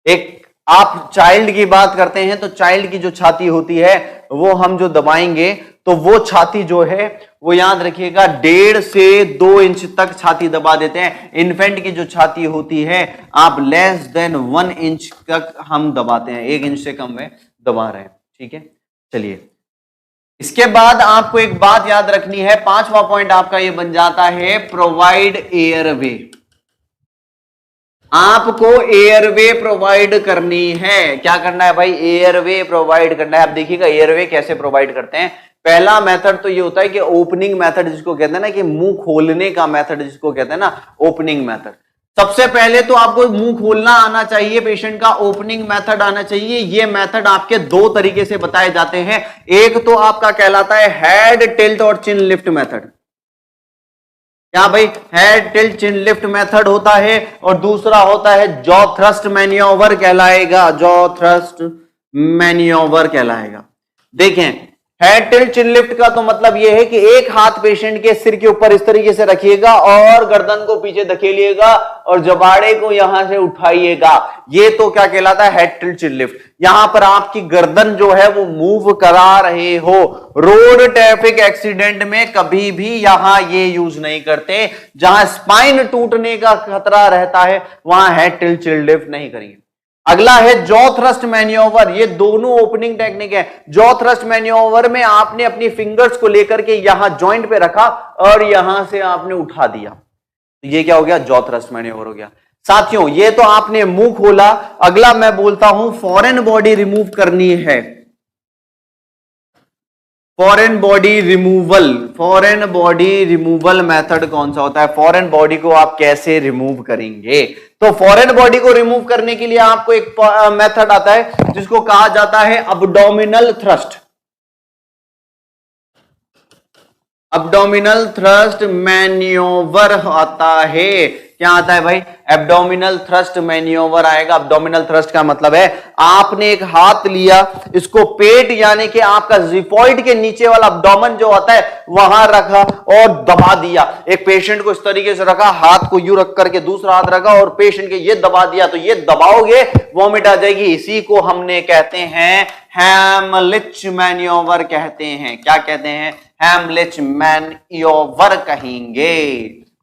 एक आप चाइल्ड की बात करते हैं तो चाइल्ड की जो छाती होती है वो हम जो दबाएंगे तो वो छाती जो है वो याद रखिएगा 1.5 से 2 इंच तक छाती दबा देते हैं। इन्फेंट की जो छाती होती है आप लेस देन 1 इंच तक हम दबाते हैं, 1 इंच से कम में दबा रहे हैं, ठीक है। चलिए, इसके बाद आपको एक बात याद रखनी है, 5वां पॉइंट आपका ये बन जाता है, प्रोवाइड एयरवे। आपको एयरवे प्रोवाइड करनी है। क्या करना है भाई, एयरवे प्रोवाइड करना है। आप देखिएगा एयरवे कैसे प्रोवाइड करते हैं। पहला मेथड तो ये होता है कि ओपनिंग मेथड, जिसको कहते हैं ना कि मुंह खोलने का मेथड, जिसको कहते हैं ना ओपनिंग मेथड। सबसे पहले तो आपको मुंह खोलना आना चाहिए, पेशेंट का ओपनिंग मेथड आना चाहिए। ये मेथड आपके 2 तरीके से बताए जाते हैं। एक तो आपका कहलाता है हेड टिल्ट और चिन लिफ्ट मेथड। क्या भाई, हेड टिल्ट चिन लिफ्ट मेथड होता है, और दूसरा होता है जॉ थ्रस्ट मैन्योवर कहलाएगा, जॉ थ्रस्ट मैन्योवर कहलाएगा। देखें, हेड टिल्ट चिन लिफ्ट का तो मतलब यह है कि एक हाथ पेशेंट के सिर के ऊपर इस तरीके से रखिएगा और गर्दन को पीछे धकेलिएगा और जबाड़े को यहां से उठाइएगा। ये तो क्या कहलाता है, हेड टिल्ट चिन लिफ्ट। यहां पर आपकी गर्दन जो है वो मूव करा रहे हो। रोड ट्रैफिक एक्सीडेंट में कभी भी यहां ये यूज नहीं करते। जहां स्पाइन टूटने का खतरा रहता है वहां हेड टिल्ट चिन लिफ्ट नहीं करेंगे। अगला है जॉ थ्रस्ट मैन्योवर। ये दोनों ओपनिंग टेक्निक है। जॉ थ्रस्ट मैन्योवर में आपने अपनी फिंगर्स को लेकर के यहां जॉइंट पे रखा और यहां से आपने उठा दिया, तो ये क्या हो गया, जॉ थ्रस्ट मैन्योवर हो गया। साथियों, ये तो आपने मुंह खोला। अगला मैं बोलता हूं फॉरेन बॉडी रिमूव करनी है। Foreign body removal, foreign body removal method कौन सा होता है, फॉरेन बॉडी को आप कैसे रिमूव करेंगे। तो फॉरेन बॉडी को रिमूव करने के लिए आपको एक मेथड आता है जिसको कहा जाता है अब्डोमिनल थ्रस्ट। अब्डोमिनल थ्रस्ट मैन्योवर आता है। क्या आता है भाई, एब्डोमिनल थ्रस्ट मैन्योवर आएगा। अब्डोमिनल थ्रस्ट का मतलब है आपने एक हाथ लिया, इसको पेट यानी कि आपका जिफॉइड के नीचे वाला अब्डोमेन जो होता है वहां रखा और दबा दिया। एक पेशेंट को इस तरीके से रखा, हाथ को यूं रख करके दूसरा हाथ रखा और पेशेंट के ये दबा दिया, तो ये दबाओगे वॉमिट आ जाएगी। इसी को हमने कहते हैं हैमलिच मैन्योवर कहते हैं। क्या कहते हैं, हेमलिच मैन्योवर कहेंगे।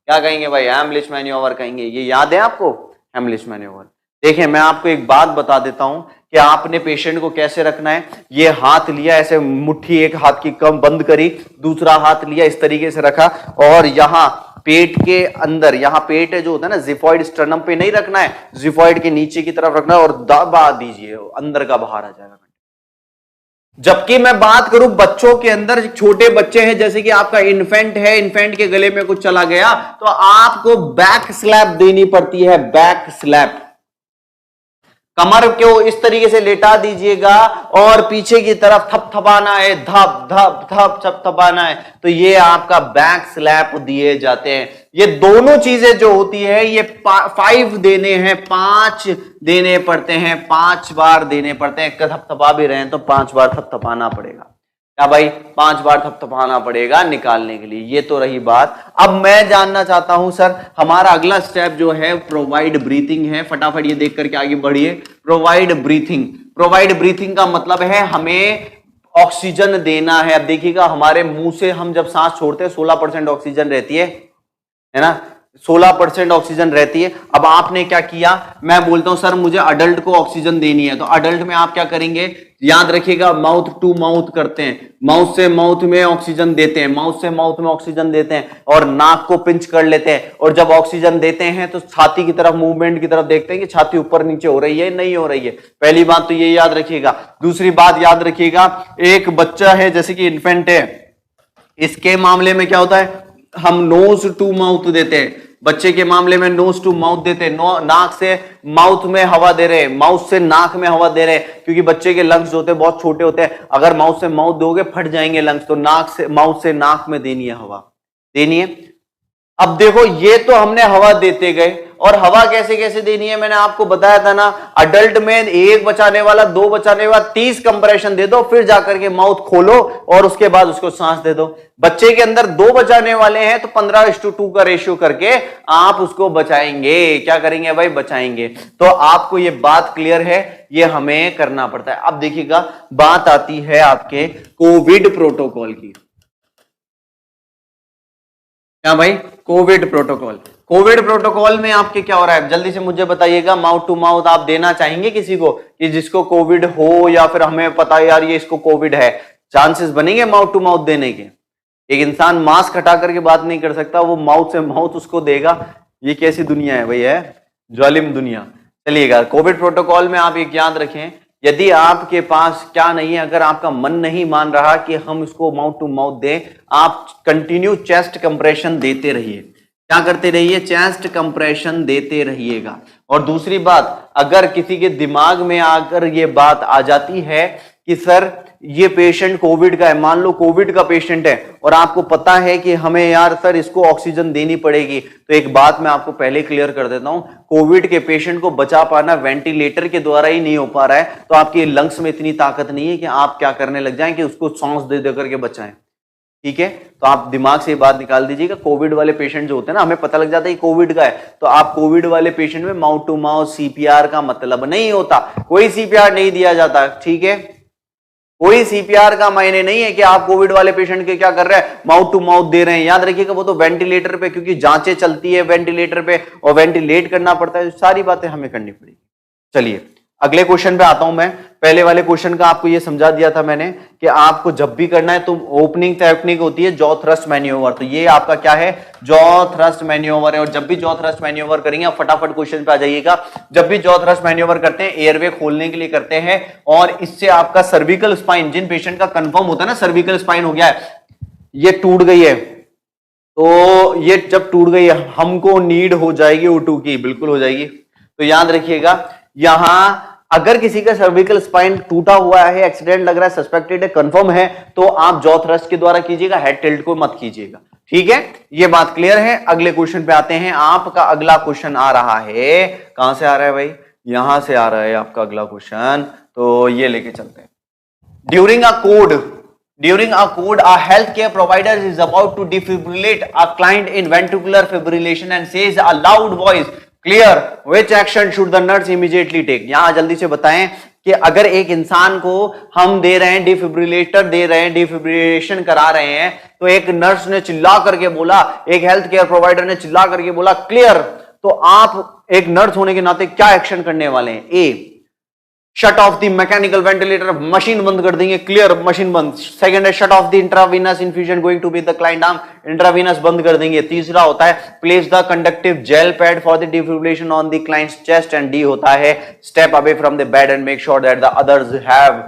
क्या कहेंगे भाई? हेमलिच मैन्योवर कहेंगे। ये याद है आपको? हेमलिच मैन्योवर। देखिए मैं आपको एक बात बता देता हूं कि आपने पेशेंट को कैसे रखना है। ये हाथ लिया ऐसे, मुट्ठी एक हाथ की कम बंद करी, दूसरा हाथ लिया इस तरीके से रखा, और यहां पेट के अंदर, यहां पेट है जो होता है ना, जिफॉइड स्टर्नम पे नहीं रखना है, जिफॉइड के नीचे की तरफ रखना है और दबा दीजिए, अंदर का बाहर आ जाएगा। जबकि मैं बात करूं बच्चों के अंदर, छोटे बच्चे हैं, जैसे कि आपका इन्फेंट है, इन्फेंट के गले में कुछ चला गया तो आपको बैक स्लैप देनी पड़ती है। बैक स्लैप, कमर को इस तरीके से लेटा दीजिएगा और पीछे की तरफ थपथपाना है, धप धप धप थपथपाना है, तो ये आपका बैक स्लैप दिए जाते हैं। ये दोनों चीजें जो होती है ये 5 देने हैं, 5 देने पड़ते हैं, 5 बार देने पड़ते हैं। थपथपा भी रहे हैं तो 5 बार थपथपाना पड़ेगा। क्या भाई? 5 बार थपथपाना पड़ेगा निकालने के लिए। ये तो रही बात। अब मैं जानना चाहता हूं सर, हमारा अगला स्टेप जो है प्रोवाइड ब्रीथिंग है। फटाफट ये देख करके आगे बढ़िए। प्रोवाइड ब्रीथिंग, प्रोवाइड ब्रीथिंग का मतलब है हमें ऑक्सीजन देना है। अब देखिएगा हमारे मुंह से हम जब सांस छोड़ते हैं 16% ऑक्सीजन रहती है ना, 16% ऑक्सीजन रहती है। अब आपने क्या किया, मैं बोलता हूं सर मुझे अडल्ट को ऑक्सीजन देनी है, तो अडल्ट में आप क्या करेंगे? याद रखिएगा माउथ टू माउथ करते हैं, माउथ से माउथ में ऑक्सीजन देते हैं, माउथ से माउथ में ऑक्सीजन देते हैं और नाक को पिंच कर लेते हैं। और जब ऑक्सीजन देते हैं तो छाती की तरफ, मूवमेंट की तरफ देखते हैं कि छाती ऊपर नीचे हो रही है नहीं हो रही है। पहली बात तो ये याद रखिएगा। दूसरी बात याद रखिएगा, एक बच्चा है जैसे कि इन्फेंट है, इसके मामले में क्या होता है, हम नोज टू माउथ देते हैं। बच्चे के मामले में नोज टू माउथ देते हैं, नाक से माउथ में हवा दे रहे हैं, माउथ से नाक में हवा दे रहे हैं, क्योंकि बच्चे के लंग्स होते हैं बहुत छोटे होते हैं। अगर माउथ से माउथ दोगे फट जाएंगे लंग्स, तो नाक से, माउथ से नाक में देनी है हवा, देनी है। अब देखो ये तो हमने हवा देते गए, और हवा कैसे कैसे देनी है मैंने आपको बताया था ना। अडल्ट में 1 बचाने वाला, 2 बचाने वाला, 30 कंप्रेशन दे दो, फिर जाकर के माउथ खोलो और उसके बाद उसको सांस दे दो। बच्चे के अंदर 2 बचाने वाले हैं तो 15:2 का रेशियो करके आप उसको बचाएंगे। क्या करेंगे भाई? बचाएंगे। तो आपको ये बात क्लियर है, ये हमें करना पड़ता है। अब देखिएगा बात आती है आपके कोविड प्रोटोकॉल की। क्या भाई? Covid protocol. कोविड प्रोटोकॉल में आपके क्या हो रहा है, जल्दी से मुझे बताइएगा। माउथ टू माउथ आप देना चाहेंगे किसी को कि जिसको कोविड हो, या फिर हमें पता है यार ये इसको कोविड है, चांसेस बनेंगे माउथ टू माउथ देने के? एक इंसान मास्क हटा करके बात नहीं कर सकता, वो माउथ से माउथ उसको देगा। ये कैसी दुनिया है भाई? है जालिम दुनिया। चलिएगा, कोविड प्रोटोकॉल में आप एक याद रखें, यदि आपके पास क्या नहीं है, अगर आपका मन नहीं मान रहा कि हम इसको माउथ टू माउथ दें, आप कंटिन्यू चेस्ट कंप्रेशन देते रहिए। क्या करते रहिए? चेस्ट कंप्रेशन देते रहिएगा। और दूसरी बात, अगर किसी के दिमाग में आकर ये बात आ जाती है कि सर ये पेशेंट कोविड का है, मान लो कोविड का पेशेंट है और आपको पता है कि हमें यार सर इसको ऑक्सीजन देनी पड़ेगी, तो एक बात मैं आपको पहले क्लियर कर देता हूं, कोविड के पेशेंट को बचा पाना वेंटिलेटर के द्वारा ही नहीं हो पा रहा है, तो आपके लंग्स में इतनी ताकत नहीं है कि आप क्या करने लग जाएं कि उसको सांस दे दे करके बचाएं। ठीक है, तो आप दिमाग से ये बात निकाल दीजिएगा। कोविड वाले पेशेंट जो होते हैं ना, हमें पता लग जाता है कोविड का है, तो आप कोविड वाले पेशेंट में माउथ टू माउथ सीपीआर का मतलब नहीं होता, कोई सीपीआर नहीं दिया जाता। ठीक है, कोई सीपीआर का मायने नहीं है कि आप कोविड वाले पेशेंट के क्या कर रहे हैं, माउथ टू माउथ दे रहे हैं। याद रखिएगा वो तो वेंटिलेटर पे, क्योंकि जांचें चलती है वेंटिलेटर पे और वेंटिलेट करना पड़ता है, सारी बातें हमें करनी पड़ेगी। चलिए अगले क्वेश्चन पे आता हूं मैं। पहले वाले क्वेश्चन का आपको ये समझा दिया था मैंने कि आपको जब भी करना है तो ओपनिंग टेक्निक होती है जॉ थ्रस्ट मैन्यूवर, तो ये आपका क्या है, जॉ थ्रस्ट मैन्यूवर है। और जब भी जॉ थ्रस्ट मैन्यूवर करेंगे, आप फटाफट क्वेश्चन पे आ जाइएगा। जब भी जॉ थ्रस्ट मैन्यूवर करते हैं, एयरवे खोलने के लिए करते हैं, और इससे आपका सर्विकल स्पाइन, जिन पेशेंट का कंफर्म होता है ना सर्विकल स्पाइन हो गया है, ये टूट गई है, तो ये जब टूट गई है हमको नीड हो जाएगी O2 की, बिल्कुल हो जाएगी। तो याद रखिएगा, यहां अगर किसी का सर्विकल स्पाइन टूटा हुआ है, एक्सीडेंट लग रहा है, सस्पेक्टेड है, कंफर्म है, तो आप जॉ थ्रस्ट के द्वारा कीजिएगा, हेड टिल्ट को मत कीजिएगा। ठीक है, ये बात क्लियर है। अगले क्वेश्चन पे आते हैं। आपका अगला क्वेश्चन आ रहा है, कहां से आ रहा है भाई, यहां से आ रहा है आपका अगला क्वेश्चन, तो ये लेके चलते हैं। During a code, a healthcare provider is about to defibrillate a client in ventricular fibrillation and says a loud voice, clear, which action should the nurse immediately take? यहां जल्दी से बताएं, कि अगर एक इंसान को हम दे रहे हैं डिफिब्रिलेटर दे रहे हैं, डिफिब्रिलेशन करा रहे हैं, तो एक नर्स ने चिल्ला करके बोला, एक हेल्थ केयर प्रोवाइडर ने चिल्ला करके बोला क्लियर, तो आप एक नर्स होने के नाते क्या एक्शन करने वाले हैं? A, shut off the mechanical ventilator, machine बंद कर देंगे, क्लियर, मशीन बंद। सेकंड है shut off the intravenous infusion going to be the client arm, intravenous बंद कर देंगे। तीसरा होता है place the conductive gel pad for the defibrillation on the client's chest, and D होता है step away from the bed and make sure that the others have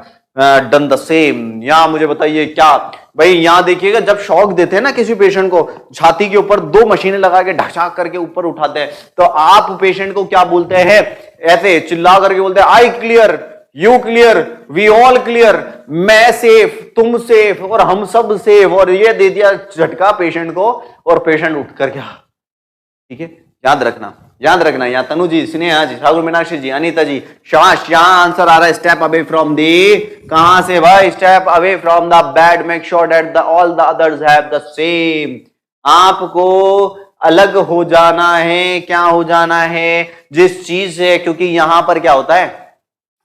done the same. यहां मुझे बताइए क्या भाई, यहां देखिएगा जब शॉक देते हैं ना किसी पेशेंट को, छाती के ऊपर 2 मशीनें लगा के ढकछाक करके ऊपर उठाते हैं, तो आप पेशेंट को क्या बोलते हैं? ऐसे चिल्ला करके बोलते हैं I clear, you clear, we all clear, मैं सेफ, तुम सेफ और हम सब सेफ, और ये दे दिया झटका पेशेंट को और पेशेंट उठ कर गया। ठीक है, याद रखना, याद रखना। यहाँ तनु जी, स्नेहा जी, ठाकुर मीनाक्षी जी, अनीता जी, शाबाश। यहां आंसर आ रहा है स्टेप अवे फ्रॉम दी, कहां से भाई? Step away from the bed, make sure that the all the others have the same. आपको अलग हो जाना है, क्या हो जाना है? जिस चीज से, क्योंकि यहां पर क्या होता है,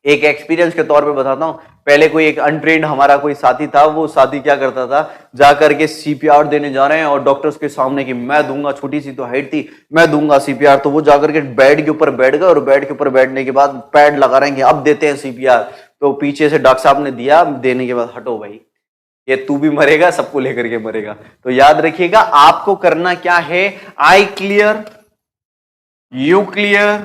एक एक्सपीरियंस के तौर पे बताता हूं। पहले कोई एक अनट्रेन्ड हमारा कोई साथी था, वो साथी क्या करता था, जाकर के सीपीआर देने जा रहे हैं और डॉक्टर्स के सामने कि मैं दूंगा, छोटी सी तो हाइट थी, मैं दूंगा सीपीआर। तो वो जाकर के बेड के ऊपर बैठ गए और बेड के ऊपर बैठने के बाद पैड लगा रहे हैं, अब देते हैं सीपीआर। तो पीछे से डॉक्टर साहब ने दिया, देने के बाद हटो भाई, ये तू भी मरेगा, सबको लेकर के मरेगा। तो याद रखिएगा आपको करना क्या है, I clear, you clear,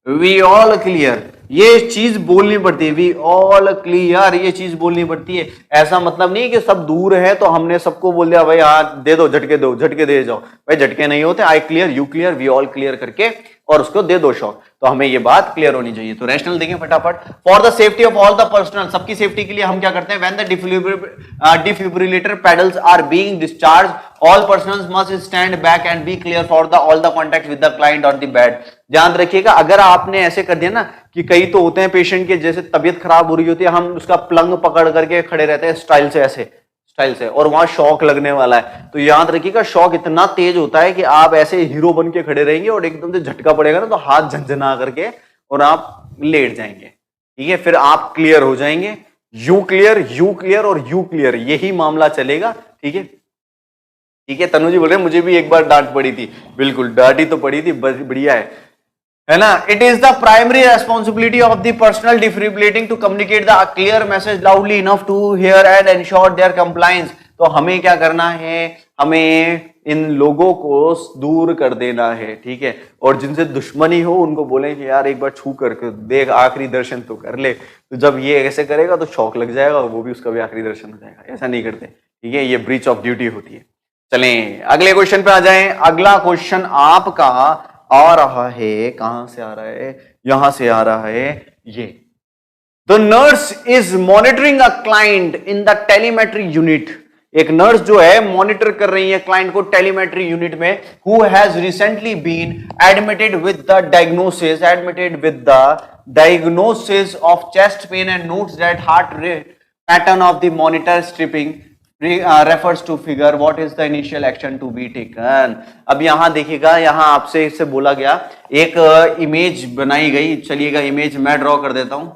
we all clear, ये चीज बोलनी पड़ती है। वी ऑल क्लियर, ये चीज बोलनी पड़ती है। ऐसा मतलब नहीं कि सब दूर है तो हमने सबको बोल दिया भाई हाँ दे दो, झटके दो, झटके दे जाओ, भाई झटके नहीं होते। I clear, you clear, we all clear करके और उसको दे दो शॉक। तो हमें ये बात क्लियर होनी चाहिए। तो रैशनल देखें फटाफट। For the safety of all the personnel, सबकी सेफ्टी के लिए हम क्या करते हैं, when the defibrillator paddles are being discharge, all personnel must stand back and be clear for the all the contact with the client on the bed. ध्यान रखिएगा, अगर आपने ऐसे कर दिया ना कि कई तो होते हैं पेशेंट के जैसे तबीयत खराब हो रही होती है, हम उसका प्लंग पकड़ करके खड़े रहते हैं स्टाइल से, ऐसे स्टाइल से, और वहां शॉक लगने वाला है। तो याद रखिएगा शॉक इतना तेज होता है कि आप ऐसे हीरो बन के खड़े रहेंगे और एकदम से झटका पड़ेगा ना तो हाथ झंझना करके और आप लेट जाएंगे। ठीक है, फिर आप क्लियर हो जाएंगे। यू क्लियर, यू क्लियर और यू क्लियर, यही मामला चलेगा। ठीक है, ठीक है। तनु जी बोल रहे मुझे भी एक बार डांट पड़ी थी, बिल्कुल डांटी तो पड़ी थी, बढ़िया है ना। It is the primary responsibility of the personnel defibrillating to communicate the clear message loudly enough to hear and ensure their compliance. तो हमें क्या करना है, हमें इन लोगों को दूर कर देना है। ठीक है, और जिनसे दुश्मनी हो उनको बोलें कि यार एक बार छू करके देख, आखिरी दर्शन तो कर ले। तो जब ये ऐसे करेगा तो शौक लग जाएगा और वो भी उसका भी आखिरी दर्शन हो जाएगा। ऐसा नहीं करते, ठीक है, ये ब्रीच ऑफ ड्यूटी होती है। चलें अगले क्वेश्चन पे आ जाएं। अगला क्वेश्चन आपका आ रहा है, कहां से आ रहा है, यहां से आ रहा है ये। The nurse is monitoring a client in the telemetry unit. एक नर्स जो है मॉनिटर कर रही है क्लाइंट को टेलीमेट्री यूनिट में, who has recently been admitted with the diagnosis of chest pain and notes that heart rate pattern of the monitor stripping refers to figure what is the initial action to be taken। अब यहां देखिएगा, यहां आपसे इससे बोला गया एक image बनाई गई। चलिएगा इमेज मैं ड्रॉ कर देता हूं,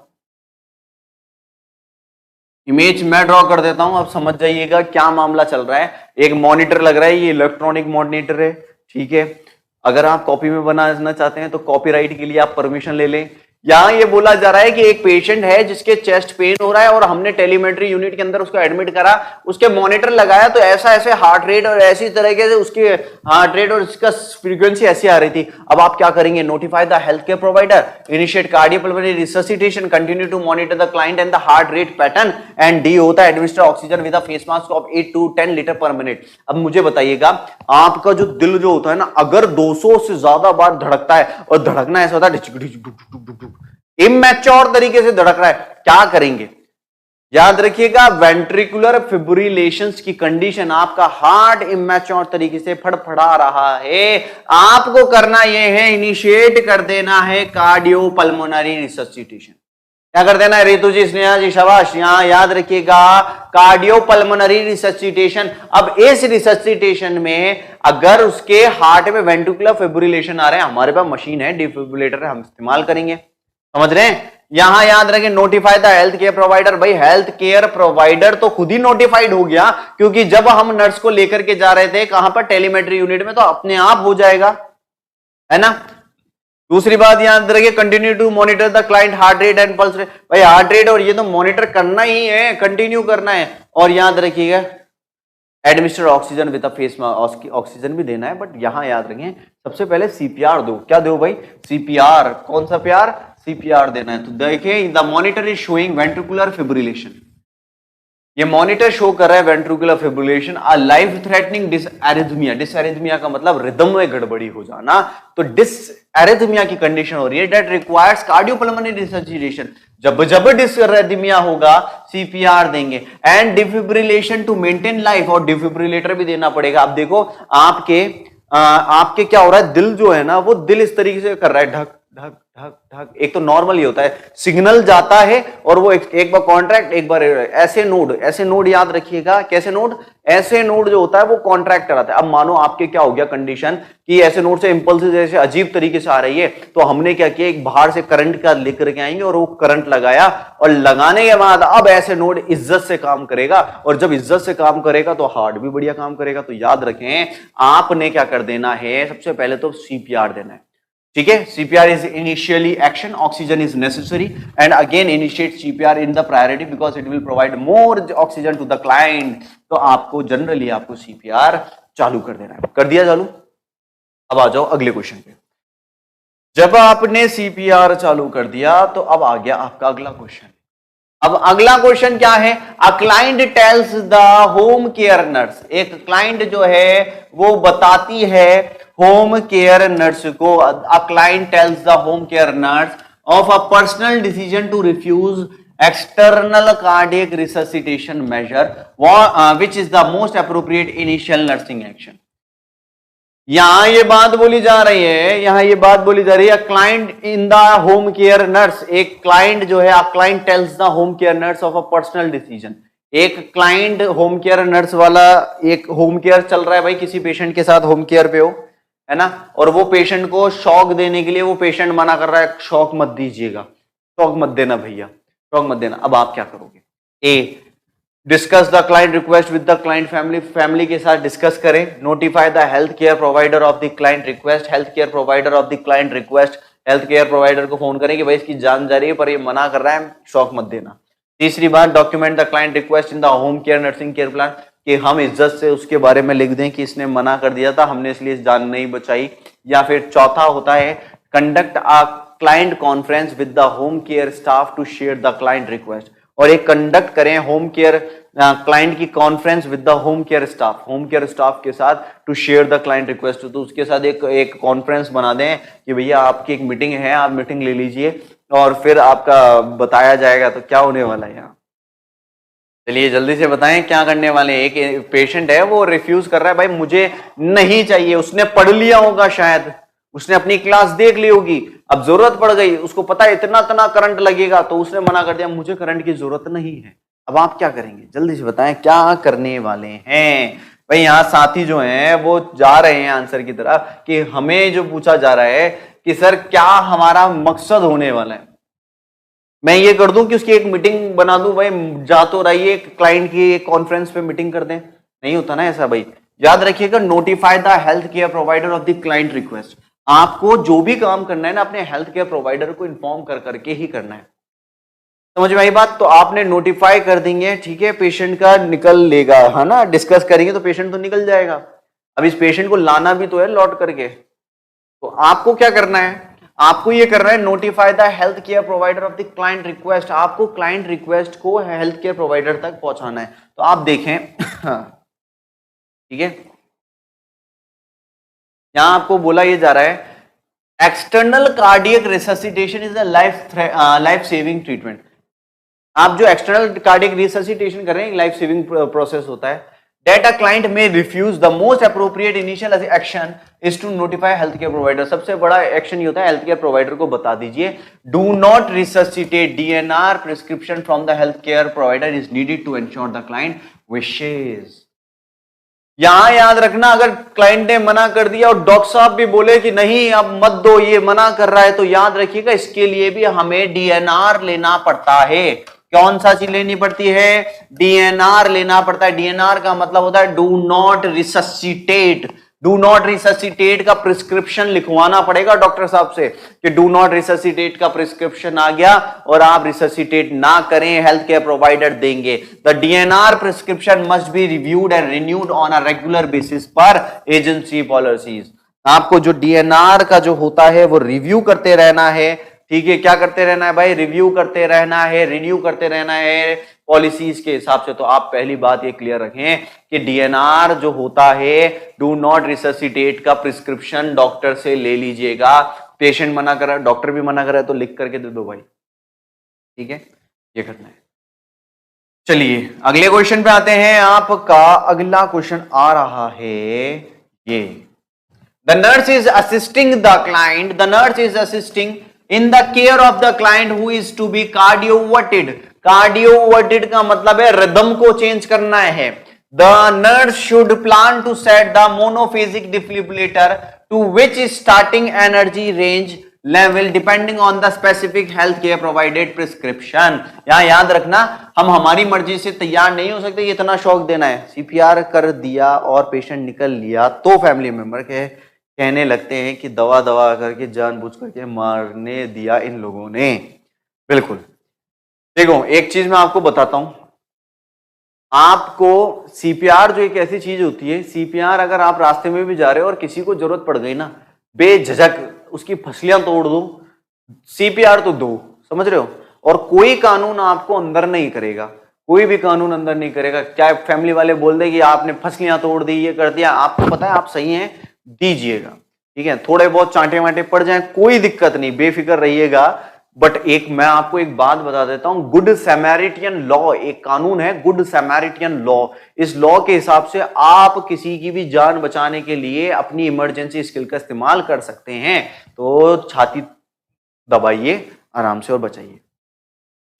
इमेज मैं ड्रॉ कर देता हूं। अब समझ जाइएगा क्या मामला चल रहा है। एक मॉनिटर लग रहा है, ये इलेक्ट्रॉनिक मॉनिटर है। ठीक है, अगर आप कॉपी में बनाना चाहते हैं तो कॉपीराइट के लिए आप परमिशन ले लें। यहां ये बोला जा रहा है कि एक पेशेंट है जिसके चेस्ट पेन हो रहा है और हमने टेलीमेट्री यूनिट के अंदर उसको एडमिट करा, उसके मॉनिटर लगाया तो ऐसा ऐसे हार्ट रेट और ऐसी तरीके से उसकी हार्ट रेट और इसका फ्रीक्वेंसी ऐसी आ रही थी। अब आप क्या करेंगे, notify the health care provider, initiate cardiopulmonary resuscitation, continue to monitor the client and the heart rate pattern, and D होता है administer oxygen with a face mask of 8 to 10 litre per minute. अब मुझे बताइएगा, आपका जो दिल जो होता है ना, अगर 200 से ज्यादा बार धड़कता है और धड़कना ऐसा होता है इमैच्योर तरीके से धड़क रहा है, क्या करेंगे? याद रखिएगा वेंट्रिकुलर फिब्रिलेशंस की कंडीशन, आपका हार्ट इमैच्योर तरीके से फड़फड़ा रहा है। आपको करना यह है, इनिशिएट कर देना है कार्डियोपल्मोनरी रिससिटेशन। क्या कर देना है रितु जी, स्नेहा जी, शाबाश। यहां याद रखिएगा कार्डियोपल्मोनरी रिससिटेशन। अब इस रिससिटेशन में अगर उसके हार्ट में वेंट्रिकुलर फिब्रिलेशन आ रहे हैं, हमारे पास मशीन है, डिफिब्रिलेटर है, हम इस्तेमाल करेंगे। समझ रहे हैं? यहां याद रखें notify the health care provider. भाई हेल्थ केयर प्रोवाइडर तो खुद ही नोटिफाइड हो गया, क्योंकि जब हम नर्स को लेकर के जा रहे थे कहां पर, टेलीमेट्री यूनिट में, तो अपने आप हो जाएगा, है ना। दूसरी बात याद रखिए, continue to monitor the client heart rate and pulse rate. भाई हार्ट रेट और ये तो मॉनिटर करना ही है, कंटिन्यू करना है। और याद रखिएगा administer oxygen with face mask, oxygen भी देना है, बट यहां याद रखें सबसे पहले सीपीआर दो। क्या दो भाई? सीपीआर। कौन सा प्यार? सीपीआर देना है। तो देखिए the monitor is showing ventricular fibrillation, ये मॉनिटर शो कर रहा है ventricular fibrillation, a life threatening dysrhythmia. Dysrhythmia का मतलब रिदम में गड़बड़ी हो जाना, तो डिसएरिथमिया की कंडीशन हो रही है, दैट रिक्वायर्स कार्डियोपल्मोनरी रिसर्चिटेशन। जब जब डिसएरिथमिया होगा सीपीआर देंगे, and defibrillation to maintain life, और डिफिब्रिलेटर भी देना पड़ेगा। अब देखो आपके क्या हो रहा है, दिल जो है ना वो दिल इस तरीके से कर रहा है, ढक ढक ढक ढक। एक तो नॉर्मल ही होता है, सिग्नल जाता है और वो एक बार कॉन्ट्रैक्ट एक बार ऐसे नोड याद रखिएगा। कैसे नोड? ऐसे नोड जो होता है वो कॉन्ट्रैक्ट कराता है। अब मानो आपके क्या हो गया कंडीशन कि ऐसे नोड से इंपल्स जैसे अजीब तरीके से आ रही है, तो हमने क्या किया, एक बाहर से करंट का लेकर के आएंगे और वो करंट लगाया, और लगाने के बाद अब ऐसे नोड इज्जत से काम करेगा, और जब इज्जत से काम करेगा तो हार्ट भी बढ़िया काम करेगा। तो याद रखें आपने क्या कर देना है, सबसे पहले तो सीपीआर देना है, ठीक है। CPR is initially action, oxygen is necessary, and again initiate CPR in the priority because it will provide more oxygen to the client. तो आपको जनरली आपको सीपीआर चालू कर देना है। कर दिया चालू? अब आ जाओ अगले क्वेश्चन पे। जब आपने सीपीआर चालू कर दिया तो अब आ गया आपका अगला क्वेश्चन। अब अगला क्वेश्चन क्या है? A client tells the home care nurse, एक क्लाइंट जो है वो बताती है होम केयर नर्स को, a client tells the home care nurse of a personal decision to refuse external cardiac resuscitation measure which is the most appropriate initial nursing action. यहां ये बात बोली जा रही है, client in the home care nurse, एक client जो है, client tells the home care nurse of a personal decision. एक क्लाइंट होम केयर नर्स वाला, एक होम केयर चल रहा है भाई, किसी पेशेंट के साथ होम केयर पे हो, है ना, और वो पेशेंट को शॉक देने के लिए वो पेशेंट मना कर रहा है, शॉक मत दीजिएगा, शॉक मत देना भैया, शॉक मत देना। अब आप क्या करोगे? A, discuss the client request with the client family, family के साथ डिस्कस करें। Notify the health care provider of the client request, health care provider of the client request, health care provider को फोन करें कि भाई इसकी जान जा रही है पर ये मना कर रहा है, शॉक मत देना। तीसरी बात, document the client request in the home care nursing care plan, कि हम इज्जत से उसके बारे में लिख दें कि इसने मना कर दिया था, हमने इसलिए जान नहीं बचाई। या फिर चौथा होता है, conduct a client conference with the home care staff to share the client request, और एक कंडक्ट करें होम केयर क्लाइंट की conference with the home care staff के साथ to share the client request. तो उसके साथ एक कॉन्फ्रेंस बना दें कि भैया आपकी एक मीटिंग है, आप मीटिंग ले लीजिए और फिर आपका बताया जाएगा। तो क्या होने वाला है यहाँ? चलिए जल्दी से बताएं क्या करने वाले हैं। एक पेशेंट है वो रिफ्यूज कर रहा है, भाई मुझे नहीं चाहिए, उसने पढ़ लिया होगा, शायद उसने अपनी क्लास देख ली होगी, अब जरूरत पड़ गई, उसको पता है इतना इतना करंट लगेगा, तो उसने मना कर दिया, मुझे करंट की जरूरत नहीं है। अब आप क्या करेंगे? जल्दी से बताएं क्या करने वाले हैं। भाई यहाँ साथी जो हैं वो जा रहे हैं आंसर की तरफ, कि हमें जो पूछा जा रहा है कि सर क्या हमारा मकसद होने वाला है। मैं ये कर दूं कि उसकी एक मीटिंग बना दूं, भाई जा तो रही है क्लाइंट की एक कॉन्फ्रेंस पे मीटिंग कर दें, नहीं होता ना ऐसा भाई। याद रखिएगा, notify the health care provider of the client request. आपको जो भी काम करना है ना, अपने हेल्थ केयर प्रोवाइडर को इन्फॉर्म कर करके ही करना है। समझ में आई बात? तो आपने नोटिफाई कर देंगे, ठीक है, पेशेंट का निकल लेगा, है ना, डिस्कस करेंगे तो पेशेंट तो निकल जाएगा। अब इस पेशेंट को लाना भी तो है लौट करके, तो आपको क्या करना है? आपको ये करना है, notify the health care provider of the client request. आपको क्लाइंट रिक्वेस्ट को हेल्थ केयर प्रोवाइडर तक पहुंचाना है। तो आप देखें, ठीक है, यहां आपको बोला ये जा रहा है, external cardiac resuscitation is a life saving treatment. आप जो एक्सटर्नल कार्डियक रिससिटेशन कर रहे हैं, लाइफ सेविंग प्रोसेस होता है। That a client may refuse, the most appropriate initial action is to notify healthcare provider। सबसे बड़ा एक्शन ये होता है, हेल्थ केयर प्रोवाइडर को बता दीजिए, do not resuscitate, DNR prescription from the healthcare provider is needed to ensure the client wishes। यहां याद रखना, अगर क्लाइंट ने मना कर दिया और डॉक्टर साहब भी बोले कि नहीं अब मत दो, ये मना कर रहा है, तो याद रखिएगा इसके लिए भी हमें डीएनआर लेना पड़ता है। कौन सा चीज लेनी पड़ती है? डीएनआर लेना पड़ता है। डीएनआर का मतलब होता है do not resuscitate. Do not resuscitate का प्रिस्क्रिप्शन लिखवाना पड़ेगा डॉक्टर साहब से कि डू नॉट रिससिटेट का प्रिस्क्रिप्शन आ गया और आप रिससिटेट ना करें, हेल्थ केयर प्रोवाइडर देंगे। The DNR prescription must be reviewed and renewed on a regular basis पर एजेंसी पॉलिसीज। आपको जो डीएनआर का जो होता है वो रिव्यू करते रहना है। ठीक है, क्या करते रहना है भाई? रिव्यू करते रहना है, रिन्यू करते रहना है पॉलिसीज के हिसाब से। तो आप पहली बात ये क्लियर रखें कि डीएनआर जो होता है, डू नॉट रिससिटेट का प्रिस्क्रिप्शन डॉक्टर से ले लीजिएगा। पेशेंट मना कर रहा है, डॉक्टर भी मना कर रहा है, तो लिख करके दे दो भाई। ठीक है, ये करना है। चलिए अगले क्वेश्चन पे आते हैं। आपका अगला क्वेश्चन आ रहा है ये, the nurse is assisting the client, the nurse is assisting in the care of the client who is to be cardioverted। cardioverted का मतलब है रिदम को चेंज करना है। the nurse should plan to set the monophasic defibrillator to which starting energy range level depending on the specific health care provided prescription। यहां याद रखना, हम हमारी मर्जी से तैयार नहीं हो सकते, इतना शौक देना है। सीपीआर कर दिया और पेशेंट निकल लिया तो फैमिली मेंबर के कहने लगते हैं कि दवा दवा करके जानबूझ करके मारने दिया इन लोगों ने। बिल्कुल। देखो एक चीज मैं आपको बताता हूं, आपको सीपीआर जो एक ऐसी चीज होती है, सीपीआर अगर आप रास्ते में भी जा रहे हो और किसी को जरूरत पड़ गई ना, बेझिझक उसकी फसलियां तोड़ दो, सीपीआर तो दो। समझ रहे हो? और कोई कानून आपको अंदर नहीं करेगा, कोई भी कानून अंदर नहीं करेगा। क्या फैमिली वाले बोल दे कि आपने फसलियां तोड़ दी, ये कर दिया, आपको पता है आप सही हैं, दीजिएगा। ठीक है, थोड़े बहुत चांटे वांटे पड़ जाएं कोई दिक्कत नहीं, बेफिक्र रहिएगा। बट एक मैं आपको एक बात बता देता हूं, गुड सैमारिटियन लॉ एक कानून है, गुड सैमारिटियन लॉ। इस लॉ के हिसाब से आप किसी की भी जान बचाने के लिए अपनी इमरजेंसी स्किल का इस्तेमाल कर सकते हैं। तो छाती दबाइए आराम से और बचाइए।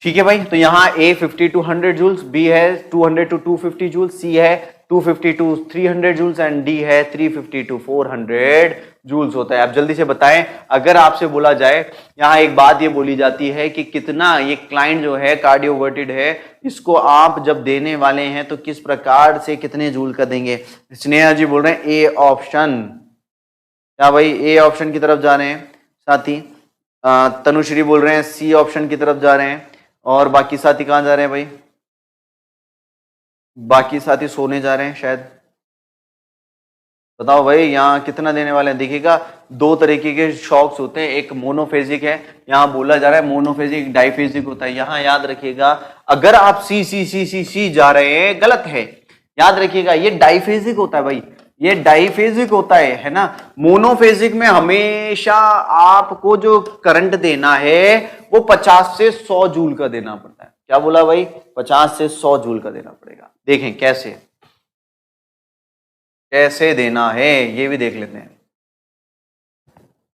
ठीक है भाई, तो यहां A 50 to 100 जूल्स, B है 200 to 250 जूल्स, C है 250 to 300 जूल्स एंड D है 350 to 400 जूल्स होता है। आप जल्दी से बताएं, अगर आपसे बोला जाए, यहां एक बात ये बोली जाती है कि कितना ये क्लाइंट जो है कार्डियोवर्टेड है, इसको आप जब देने वाले हैं तो किस प्रकार से कितने जूल का देंगे। स्नेहा जी बोल रहे हैं ए ऑप्शन। क्या भाई ए ऑप्शन की तरफ जा रहे हैं साथी? तनुश्री बोल रहे हैं सी ऑप्शन की तरफ जा रहे हैं। और बाकी साथी कहां जा रहे हैं भाई? बाकी साथी सोने जा रहे हैं शायद। बताओ भाई यहाँ कितना देने वाले हैं? देखिएगा दो तरीके के शॉक्स होते हैं, एक मोनोफेजिक है, यहाँ बोला जा रहा है मोनोफेजिक, डाइफेजिक होता है। यहाँ याद रखिएगा अगर आप सी सी सी सी सी जा रहे हैं गलत है, याद रखिएगा ये डाइफेजिक होता है भाई, ये डाइफेजिक होता है ना। मोनोफेजिक में हमेशा आपको जो करंट देना है वो 50 से 100 जूल का देना पड़ता है। क्या बोला भाई? 50 से 100 जूल का देना पड़ेगा। देखें कैसे कैसे देना है ये भी देख लेते हैं,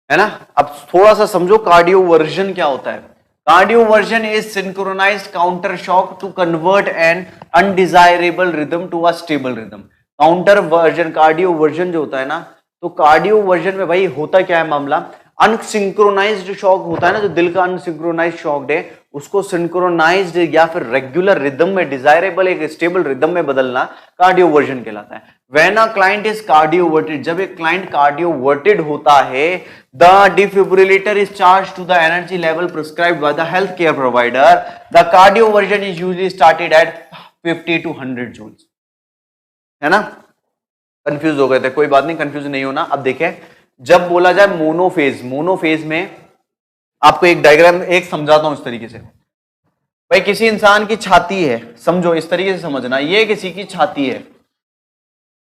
है ना। अब थोड़ा सा समझो कार्डियोवर्जन क्या होता है। Cardioversion is synchronised counter shock to convert an undesirable rhythm to a stable rhythm. Counter version, cardioversion जो होता है ना, तो कार्डियोवर्जन में भाई होता क्या है मामला, अनसिंक्रोनाइज्ड शॉक होता है ना, जो दिल का अनसिंक्रोनाइज्ड शॉक है उसको सिंक्रोनाइज्ड या फिर रेगुलर रिदम में, डिजायरेबल एक स्टेबल रिदम में बदलना कार्डियोवर्जन कहलाता है। When a client is cardioverted, जब एक क्लाइंट कार्डियोवर्टेड होता है, the defibrillator is charge to the energy level prescribed by the health care provider. The cardioversion is usually started at 50 to 100 joules, है ना। कंफ्यूज हो गए थे, कोई बात नहीं, कंफ्यूज नहीं होना। अब देखें जब बोला जाए मोनोफेज, मोनोफेज में आपको एक डायग्राम एक समझाता हूं इस तरीके से। भाई किसी इंसान की छाती है, समझो इस तरीके से समझना, ये किसी की छाती है।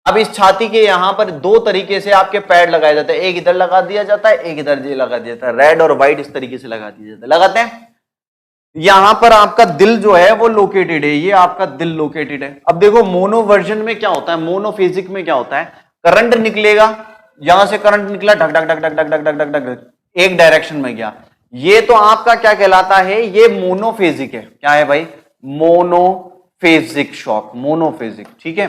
अब इस छाती के यहां पर दो तरीके से आपके पैड लगाए जाते हैं, एक इधर लगा दिया जाता है, एक इधर लगा दिया जाता है, रेड और व्हाइट इस तरीके से लगा दिया जाता है, लगाते हैं। यहां पर आपका दिल जो है वो लोकेटेड है, ये आपका दिल लोकेटेड है। अब देखो मोनोवर्जन में क्या होता है, मोनोफेजिक में क्या होता है, करंट निकलेगा, यहां से करंट निकला, ढक ढक ढक ढक ढक ढक ढक ढक ढक एक डायरेक्शन में गया, ये तो आपका क्या कहलाता है, ये मोनोफेजिक है। क्या है भाई? Monophasic shock, monophasic. ठीक है,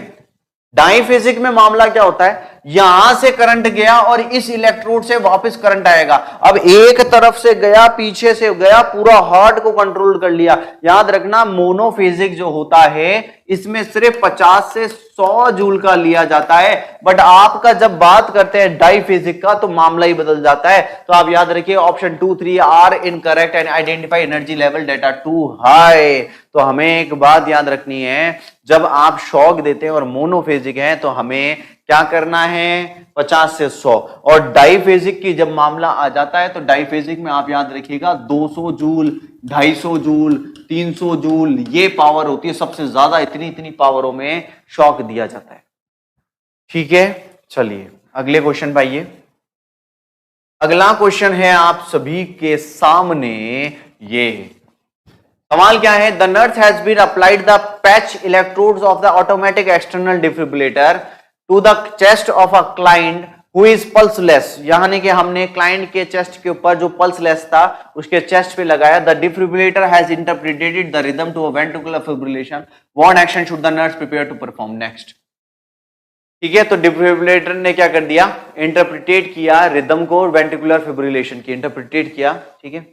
डाईफेजिक में मामला क्या होता है, यहां से करंट गया और इस इलेक्ट्रोड से वापस करंट आएगा। अब एक तरफ से गया, पीछे से गया, पूरा हार्ट को कंट्रोल कर लिया। याद रखना मोनोफेजिक जो होता है इसमें सिर्फ 50 से 100 जूल का लिया जाता है, बट आपका जब बात करते हैं डाईफेजिक का तो मामला ही बदल जाता है। तो आप याद रखिए option 2, 3 are incorrect and identify energy level data too high. तो हमें एक बात याद रखनी है, जब आप शॉक देते हैं और मोनोफेजिक है तो हमें क्या करना है, 50 से 100। और डाईफेजिक की जब मामला आ जाता है तो डाईफेजिक में आप याद रखिएगा 200 जूल, 250 जूल, 300 जूल ये पावर होती है सबसे ज्यादा। इतनी पावरों में शॉक दिया जाता है। ठीक है, चलिए अगले क्वेश्चन पे आइए। अगला क्वेश्चन है आप सभी के सामने, ये सवाल क्या है, the nurse has been applied the patch electrodes of the automatic external defibrillator to the chest of a client who is pulseless. यानी कि हमने क्लाइंट के चेस्ट के ऊपर जो पल्सलेस था उसके चेस्ट पे लगाया। The defibrillator has interpreted the rhythm to a ventricular fibrillation, what action should the nurse prepare to perform next. ठीक है, तो डिफिब्रिलेटर ने क्या कर दिया, इंटरप्रिटेट किया रिदम को वेंट्रिकुलर फिब्रिलेशन की, इंटरप्रिटेट किया। ठीक है,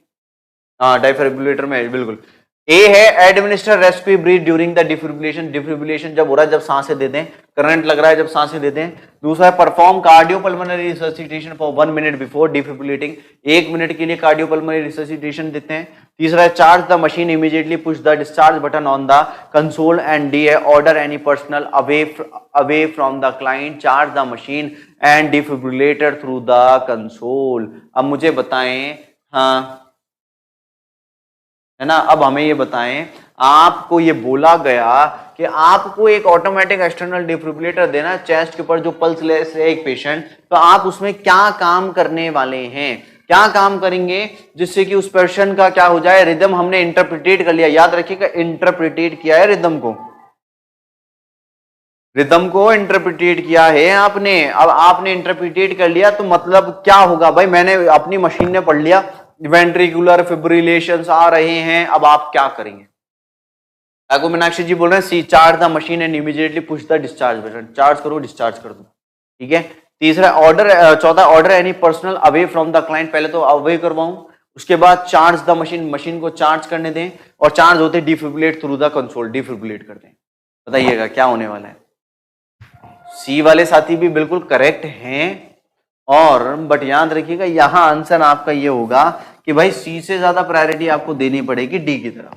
हाँ डिफिब्रिलेटर में बिल्कुल। ए है administer respiratory breath during the defibrillation, defibrillation जब हो रहा है जब सांसें दे दें, करंट लग रहा है जब सांसें दे दें। दूसरा है perform cardiopulmonary resuscitation for 1 minute before defibrillating, 1 minute के लिए कार्डियोपल्मोनरी रिससिटेशन देते हैं। तीसरा है charge the machine immediately push the discharge button on the console and D है order any personnel away from the client charge the machine and defibrillator through the console. अब मुझे बताएं, हाँ है ना, अब हमें ये बताएं, आपको ये बोला गया कि आपको एक ऑटोमेटिक एक्सटर्नल डिफिब्रिलेटर देना चेस्ट के ऊपर जो पल्सलेस है एक पेशेंट, तो आप उसमें क्या काम करने वाले हैं, क्या काम करेंगे जिससे कि उस पेशेंट का क्या हो जाए, रिदम हमने इंटरप्रिटेट कर लिया। याद रखिएगा इंटरप्रिटेट किया है रिदम को, रिदम को इंटरप्रिटेट किया है आपने। अब आपने इंटरप्रिटेट कर लिया तो मतलब क्या होगा भाई, मैंने अपनी मशीन ने पढ़ लिया वेंट्रिकुलर फिब्रिलेशंस आ रहे हैं, अब आप क्या करेंगे। आपको मीनाक्षी जी बोल रहे हैं C charge the machine and immediately push the discharge button, charge करो डिस्चार्ज कर दो। ठीक है, तीसरा ऑर्डर, चौथा order any personnel away from the client, पहले तो अवे करवाऊं, उसके बाद चार्ज द मशीन, मशीन को चार्ज करने दें और चार्ज होते defibrillate through the console, defibrillate कर दें। बताइएगा क्या होने वाला है। सी वाले साथी भी बिल्कुल करेक्ट हैं, और बट याद रखिएगा यहां आंसर आपका ये होगा कि भाई सी से ज्यादा प्रायोरिटी आपको देनी पड़ेगी डी की तरफ।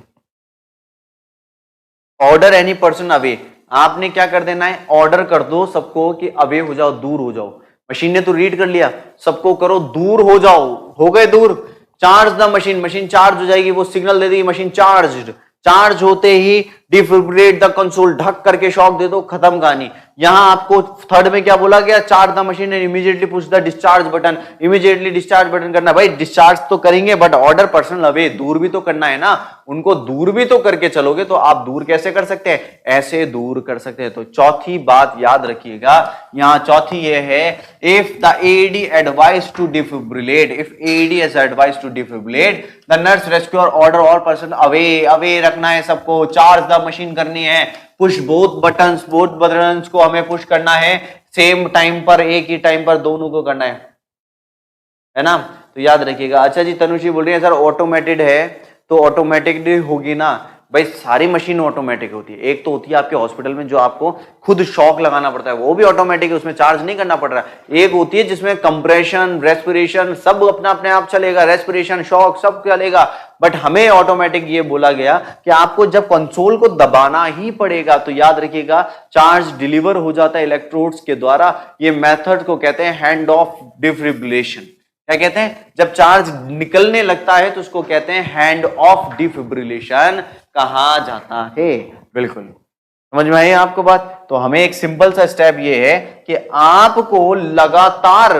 ऑर्डर एनी पर्सन अवे, आपने क्या कर देना है, ऑर्डर कर दो सबको कि अवे हो जाओ, दूर हो जाओ। मशीन ने तो रीड कर लिया, सबको करो दूर हो जाओ, हो गए दूर। Charge the machine, machine charge हो जाएगी, वो सिग्नल दे देगी मशीन चार्ज, चार्ज होते ही डिफिब्रिलेट द कंसोल, ढक करके शॉक दे दो, खत्म कहानी। यहां आपको थर्ड में क्या बोला गया, charge the machine and immediately push the discharge button, immediately discharge button करना। भाई डिस्चार्ज तो करेंगे बट ऑर्डर पर्सनल अवे, दूर भी तो करना है ना, उनको दूर भी तो करके चलोगे तो आप दूर कैसे कर सकते हैं, ऐसे दूर कर सकते हैं। तो चौथी बात याद रखिएगा, यहां चौथी ये है, if the AD advise to defibrillate, if AD is advise to defibrillate the nurse rescue और order all person away, away रखना है सबको, चार्ज द मशीन करनी है, पुश बोथ बटन्स को हमें पुश करना है सेम टाइम पर, एक ही टाइम पर दोनों को करना है ना। तो याद रखिएगा। अच्छा जी तनुश्री बोल रही है सर ऑटोमेटेड है तो ऑटोमेटिक होगी ना, भाई सारी मशीन ऑटोमेटिक होती है। एक तो होती है आपके हॉस्पिटल में जो आपको खुद शॉक लगाना पड़ता है, वो भी ऑटोमेटिक है, उसमें चार्ज नहीं करना पड़ रहा है। एक होती है जिसमें कंप्रेशन, रेस्पिरेशन सब अपना अपने आप चलेगा, रेस्पिरेशन शॉक सब चलेगा, बट हमें ऑटोमेटिक ये बोला गया कि आपको जब कंसोल को दबाना ही पड़ेगा। तो याद रखिएगा चार्ज डिलीवर हो जाता है इलेक्ट्रोड्स के द्वारा, ये मेथड को कहते हैं हैंड ऑफ डिफिब्रिलेशन। क्या कहते हैं, जब चार्ज निकलने लगता है तो उसको कहते हैं हैंड ऑफ डिफिब्रिलेशन कहा जाता है। बिल्कुल समझ में आई आपको बात। तो हमें एक सिंपल सा स्टेप ये है कि आपको लगातार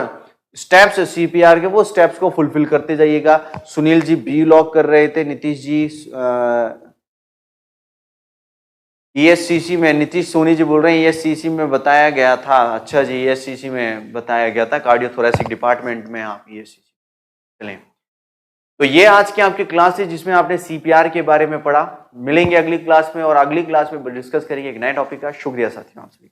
स्टेप्स सीपीआर के वो स्टेप्स को फुलफिल करते जाइएगा। सुनील जी बी लॉक कर रहे थे, नीतीश जी ईएससीसी में, नीतीश सोनी जी बोल रहे हैं ईएससीसी में बताया गया था। अच्छा जी ईएससीसी में बताया गया था, कार्डियोथोरेसिक डिपार्टमेंट में आप ईएससीसी। चलें, तो ये आज की आपकी क्लास है जिसमें आपने सीपीआर के बारे में पढ़ा। मिलेंगे अगली क्लास में और अगली क्लास में डिस्कस करेंगे एक नए टॉपिक का। शुक्रिया साथियों आप सभी।